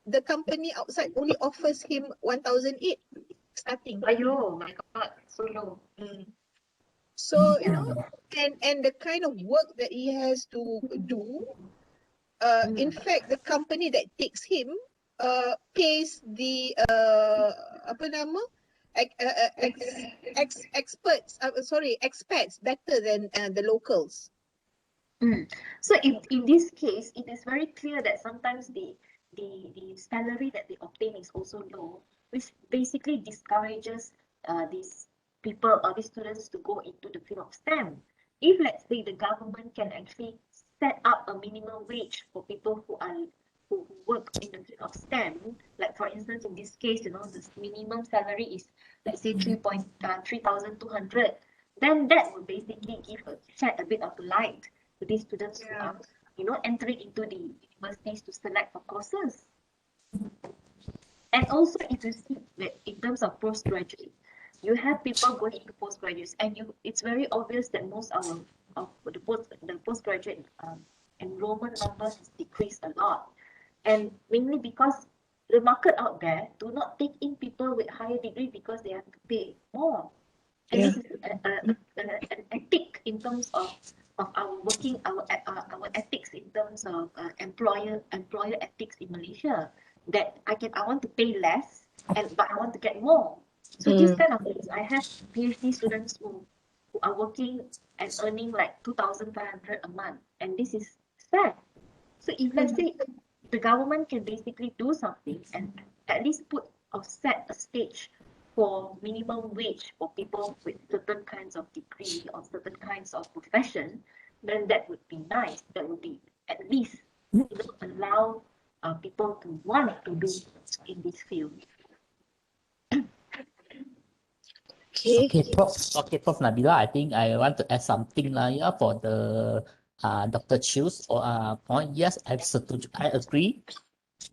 the company outside only offers him 1,008 starting. Ayo, my God, so low. So, you know, and the kind of work that he has to do, in fact, the company that takes him pays the expats better than the locals. So in this case, it is very clear that sometimes the salary that they obtain is also low, which basically discourages these people or these students to go into the field of STEM. If let's say the government can actually set up a minimum wage for people who work in the field of STEM, like for instance in this case, you know, the minimum salary is let's say 3,200, then that would basically shed a bit of light to these students who are, you know, entering into the universities to select for courses. And also, if you see that in terms of postgraduate, you have people going into postgraduates, and it's very obvious that most of the postgraduate enrollment numbers has decreased a lot, and mainly because the market out there do not take in people with higher degree because they have to pay more. And this is an ethic in terms of our working, our ethics in terms of employer ethics in Malaysia, that I want to pay less but I want to get more. So this kind of things, I have PhD students who are working and earning like 2,500 a month, and this is sad. So if let's say the government can basically do something and at least set a stage for minimum wage for people with certain kinds of degree or certain kinds of profession, then that would be nice. That would be at least, you know, allow people to want to do in this field. Prof. Nabila, I think I want to add something for the Dr. Chew's point. Yes, I agree.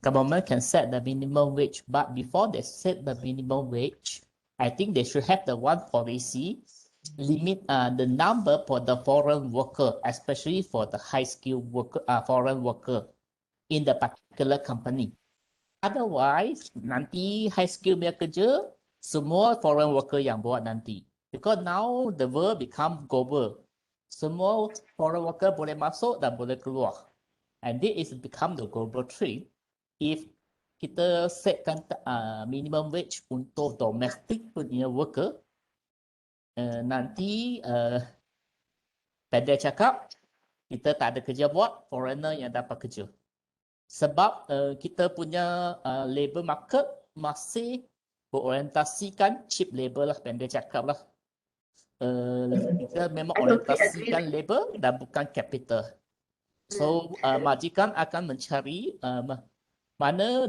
Government can set the minimum wage, but before they set the minimum wage, I think they should have the one policy limit the number for the foreign worker, especially for the high skilled worker, foreign worker in the particular company. Otherwise, nanti high skill punya kerja semua foreign worker yang buat nanti. Because now the world become global. Semua foreign worker boleh masuk dan boleh keluar. And this is become the global trend. If kita setkan minimum wage untuk domestic punya worker, nanti pendek cakap, kita tak ada kerja buat, foreigner yang dapat kerja. Sebab kita punya labor market masih berorientasikan cheap labor lah, pendek cakap lah. Kita memang orientasikan labor dan bukan capital. So majikan akan mencari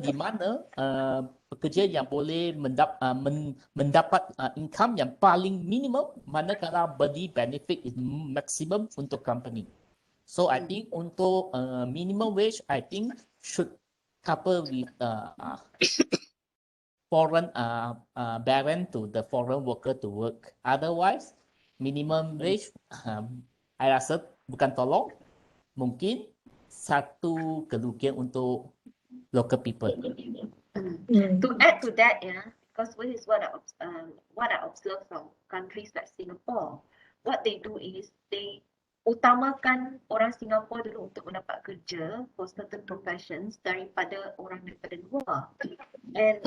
di mana pekerja yang boleh mendapat income yang paling minimum, manakala beri benefit is maximum untuk company. So I think untuk minimum wage, I think should couple with foreign barren to the foreign worker to work. Otherwise, minimum wage, I rasa bukan tolong, mungkin satu kerugian untuk local people. To add to that, because this is what I observe from countries like Singapore. What they do is they utamakan orang Singapura dulu untuk mendapat kerja for certain professions daripada orang daripada luar. And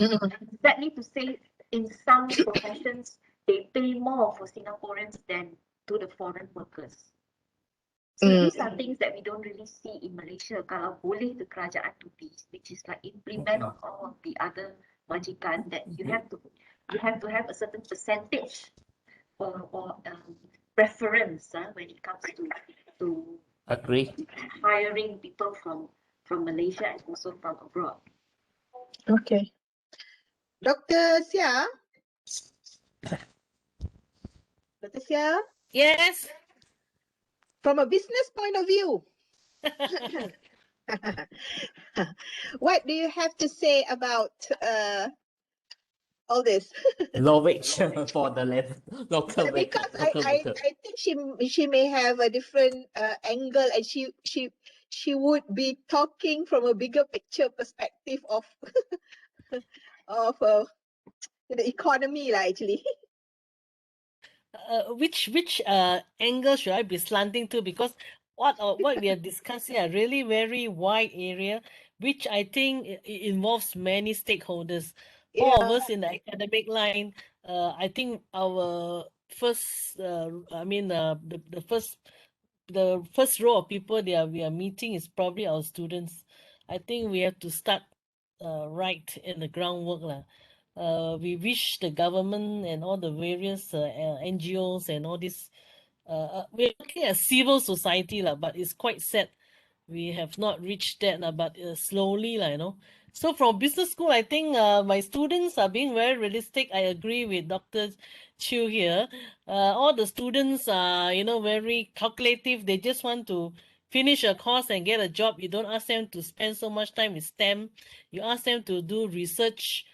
sadly to say, in some professions, they pay more for Singaporeans than to the foreign workers. So these are things that we don't really see in Malaysia. Kalau boleh the kerajaan to be, which is like implement on all of the other majikan, that you have to have a certain percentage or preference when it comes to Agree. hiring people from Malaysia and also from abroad. Okay. Dr. Sia? Dr. Sia? Yes. From a business point of view, what do you have to say about all this? Low wage for the local Because local I worker. think she may have a different angle, and she would be talking from a bigger picture perspective of of the economy lah, actually. Which angle should I be slanting to? Because what we are discussing are really very wide area, which I think involves many stakeholders. All of us in the academic line, I think our first, the first row of people we are meeting is probably our students. I think we have to start right in the groundwork lah. We wish the government and all the various NGOs and all this, we're looking at civil society lah, but it's quite sad we have not reached that, but slowly lah, you know. So from business school, I think my students are being very realistic. I agree with Dr. Chiu here. All the students are, you know, very calculative. They just want to finish a course and get a job. You don't ask them to spend so much time with STEM. You ask them to do research,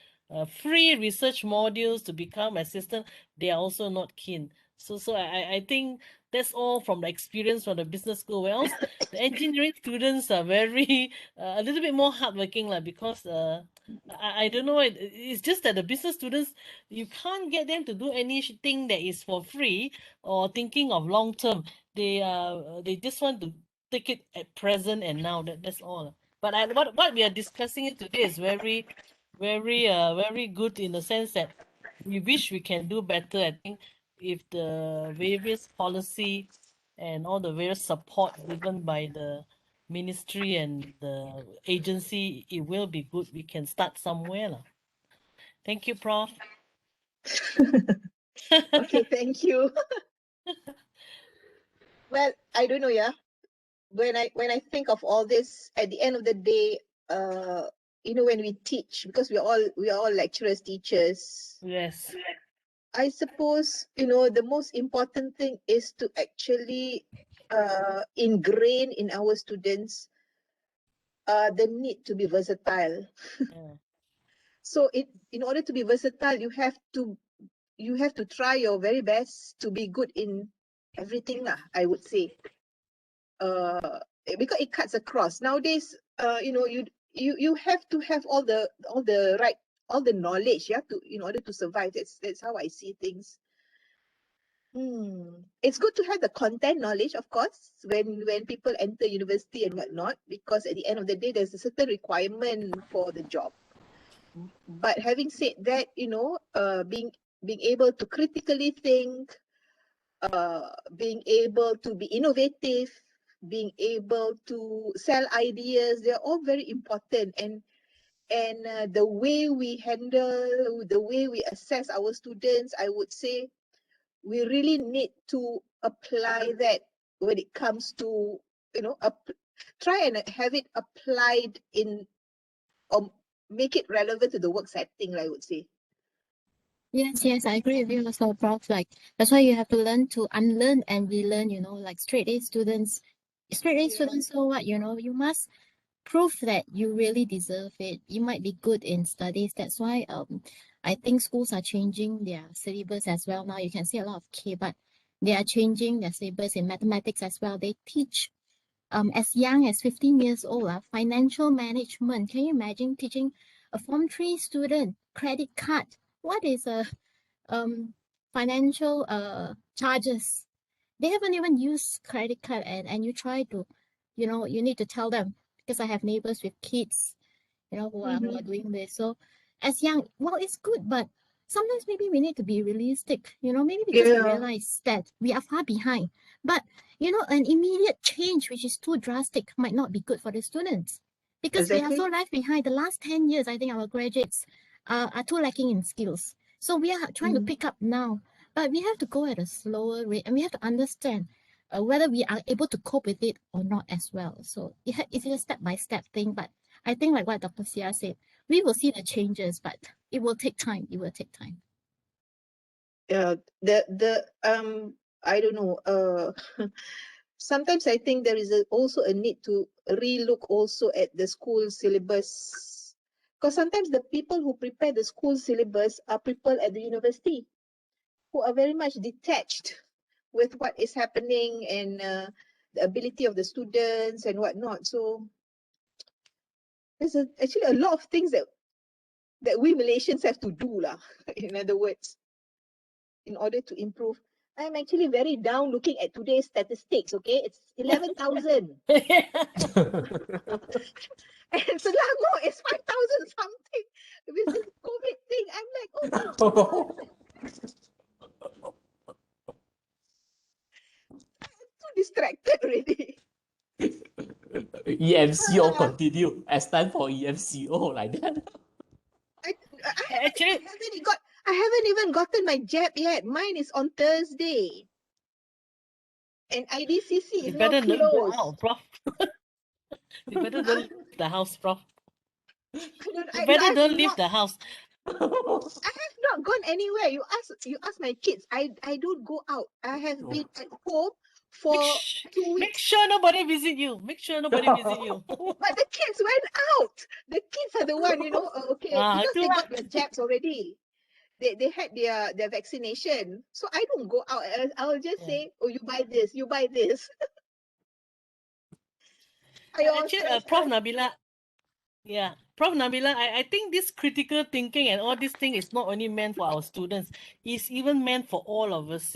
free research modules to become assistant. They are also not keen. So I think that's all from the experience from the business school. Whereas the engineering students are very a little bit more hardworking because I don't know, it's just that the business students, you can't get them to do anything that is for free or thinking of long term. They just want to take it at present and now. That's all. But what we are discussing today is very very good in the sense that we wish we can do better. I think if the various policy and all the various support given by the ministry and the agency, it will be good. We can start somewhere lah. Thank you, Prof. Okay, thank you. Well, I don't know, yeah. When I think of all this, at the end of the day, you know, when we teach, because we are all lecturers, teachers. Yes. I suppose, you know, the most important thing is to actually ingrain in our students the need to be versatile. Yeah. So in order to be versatile, you have to try your very best to be good in everything lah, I would say. Because it cuts across. Nowadays, you know, you have to have all the knowledge, yeah, in order to survive. That's how I see things. It's good to have the content knowledge, of course, when people enter university and whatnot, because at the end of the day, there's a certain requirement for the job. But having said that, you know, being able to critically think, being able to be innovative, being able to sell ideas, they're all very important. And the way we handle, the way we assess our students, I would say we really need to apply that when it comes to, you know, try and have it applied in, or make it relevant to the work setting, I would say. Yes, I agree with you also, Prof. Like, that's why you have to learn to unlearn and relearn, you know, like straight A students, so what, you know, you must prove that you really deserve it. You might be good in studies. That's why I think schools are changing their syllabus as well. Now you can see a lot of but they are changing their syllabus in mathematics as well. They teach as young as 15 years old, financial management. Can you imagine teaching a Form 3 student credit card? What is a financial charges? They haven't even used credit card, and you try to, you need to tell them, because I have neighbors with kids, who are doing this. So as young, well, it's good, but sometimes maybe we need to be realistic, maybe because we realize that we are far behind. But an immediate change which is too drastic might not be good for the students, because we are so left behind. The last 10 years, I think our graduates are too lacking in skills. So we are trying to pick up now, but we have to go at a slower rate, and we have to understand whether we are able to cope with it or not as well. So it's a step-by-step thing, but I think like what Dr. Sia said, we will see the changes, but it will take time. It will take time. I don't know. Sometimes I think there is also a need to relook also at the school syllabus, because sometimes the people who prepare the school syllabus are people at the university who are very much detached with what is happening and the ability of the students and whatnot. So there's actually a lot of things that we Malaysians have to do lah. In other words, in order to improve. I'm actually very down looking at today's statistics, okay? It's 11,000. And Selangor is 5,000 something. With this COVID thing, I'm like, oh my God. I'm too distracted already. EMCO continue. As time for EMCO like that. Actually, I haven't even gotten my jab yet. Mine is on Thursday. And IDCC is now better not go closed. out, Prof. You better don't leave the house, Prof. You I better have don't leave not- the house. I have not gone anywhere. You ask my kids. I don't go out. I have been at home for 2 weeks. Make sure nobody visit you. Make sure nobody visit you. But the kids went out. The kids are the one, okay, because they got their jabs already. They had their vaccination. So I don't go out. I'll just say, oh, you buy this, you buy this. Actually, Prof. Nabila, Prof. Nabila, I think this critical thinking and all this thing is not only meant for our students, it's even meant for all of us,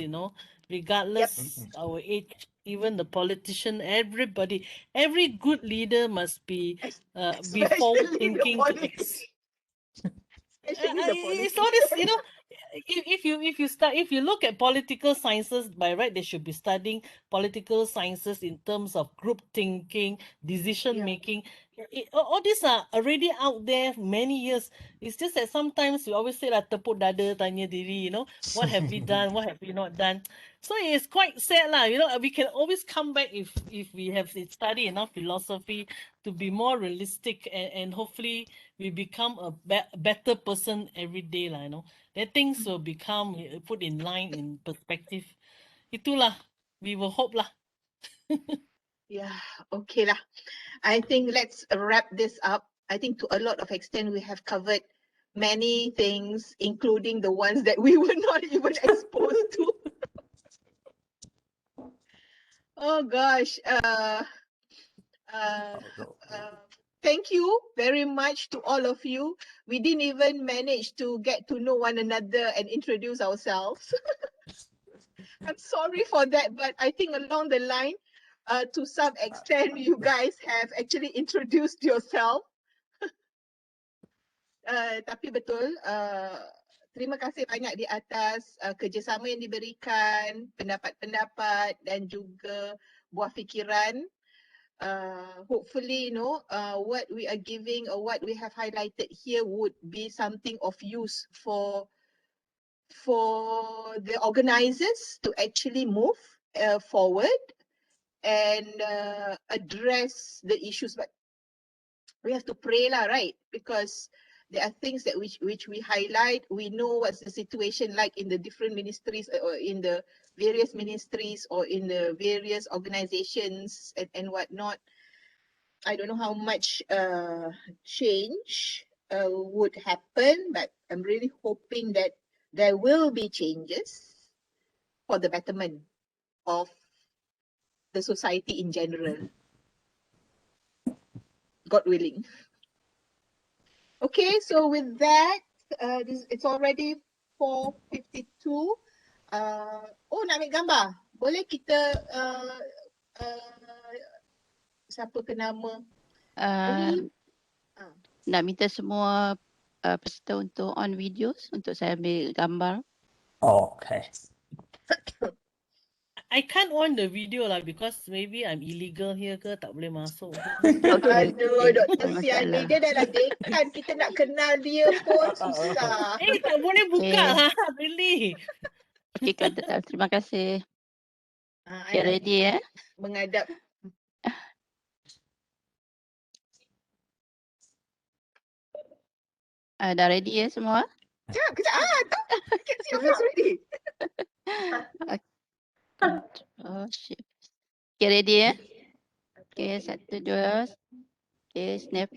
regardless our age, even the politician, everybody. Every good leader must be forward thinking. It's all this, if you look at political sciences, by right they should be studying political sciences in terms of group thinking, decision making. All these are already out there many years. It's just that sometimes we always say like tepuk dada tanya diri, what have we done, what have we not done. So it's quite sad lah. We can always come back if we have studied enough philosophy to be more realistic, and hopefully we become a better person every day lah. That things will become put in line, in perspective. Itulah, we will hope lah. Yeah, okay lah. I think let's wrap this up. I think to a lot of extent we have covered many things, including the ones that we were not even exposed to. Oh gosh. Thank you very much to all of you. We didn't even manage to get to know one another and introduce ourselves. I'm sorry for that, but I think along the line, to some extent, you guys have actually introduced yourself. Tapi betul, terima kasih banyak di atas kerjasama yang diberikan, pendapat-pendapat dan juga buah fikiran. Hopefully, what we are giving or what we have highlighted here would be something of use for the organizers to actually move forward and address the issues. But we have to pray lah, right? Because there are things that which we highlight. We know what's the situation like in the different ministries or in the various ministries or in the various organizations and whatnot. I don't know how much change would happen, but I'm really hoping that there will be changes for the betterment of the society in general. God willing. Okay, so with that, it's already 4:52. Oh, nak ambil gambar. boleh kita siapa ke nama? Nak minta semua peserta untuk on videos untuk saya ambil gambar. Okay. I can't on the video lah because maybe I'm illegal here ke, tak boleh masuk. Okay, Aduh, Dr. tak Siani, masalah. dia dah dekan. Kita nak kenal dia pun susah. Tak boleh buka Okay. lah, really. Okay, terima kasih. Okay, I ready ya? menghadap. Dah ready ya semua? Kejap. Can see your face already. Oh, shit. Okay, ready ya? Okay, 1, 2. Okay, snap.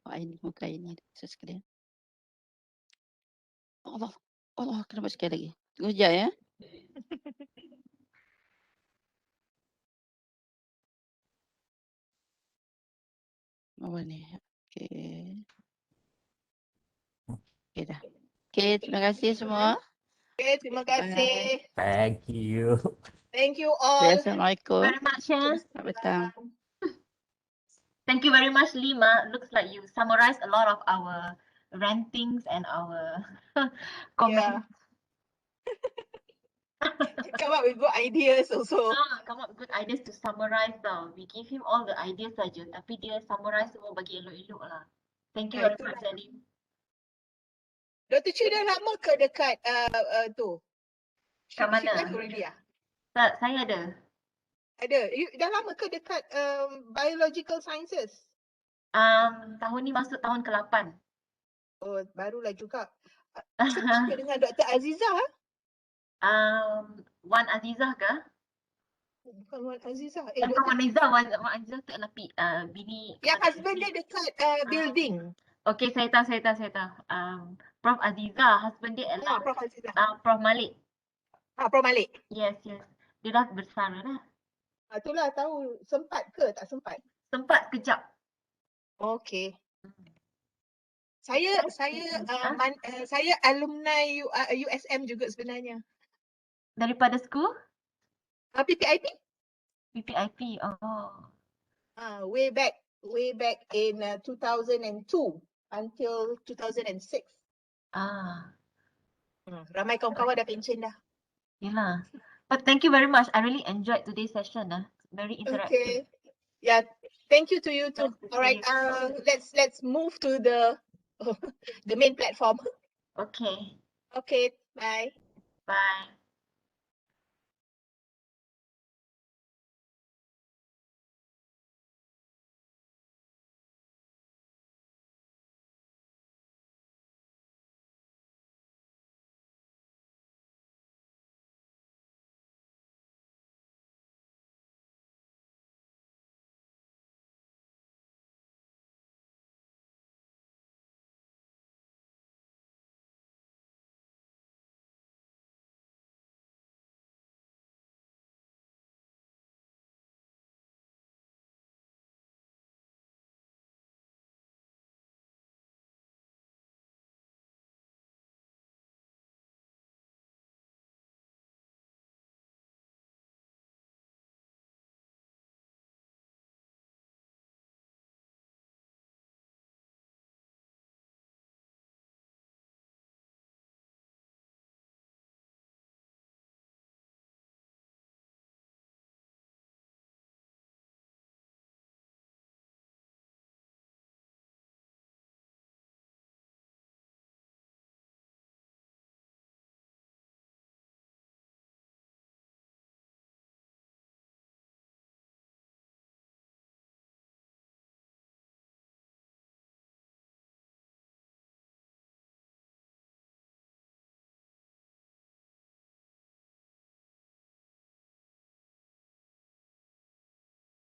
Oh, ini muka ini. Sekali. Allah, kenapa sekali lagi? Tunggu sekejap ya. Oh, ni. Okay. Okay, dah. Okay, terima kasih semua. Okay, terima kasih. Thank you. Thank you all. Assalamualaikum. Very much, yeah. Selamat petang. Thank you very much, Lima. Looks like you summarized a lot of our rantings and our comments. Come up with good ideas also. Come up with good ideas to summarize tau. We give him all the ideas saja, tapi dia summarize semua bagi elok-elok lah. Thank you very much, Salim. Dr. Chu dah lama ke dekat tu? Kat mana? She left already ah? Tak, saya ada. Ada. Dah lama ke dekat biological sciences? Tahun ni masuk tahun ke-8. Oh, barulah juga. Kita dengan Dr. Azizah ah? Wan Azizah ke? Bukan Wan Azizah. Bukan Wan Azizah, Wan Azizah tu adalah bini. Yang husband dia dekat building. Okay, saya tahu. Prof Azizah, husband dia adalah Prof Azizah. Prof Malik. Prof Malik. Yes. Dia dah besar dah. Itulah tahu. Sempat ke tak sempat? Sempat kejap. Okay. Saya alumni USM juga sebenarnya. Daripada school? PPIP? PPIP. Oh. Way back in 2002 until 2006. Ramai kawan-kawan dah pension dah. Yelah. But thank you very much. I really enjoyed today's session. Very interactive. Okay. Yeah. Thank you to you too. All right. Let's move to the main platform. Okay. Okay. Bye. Bye.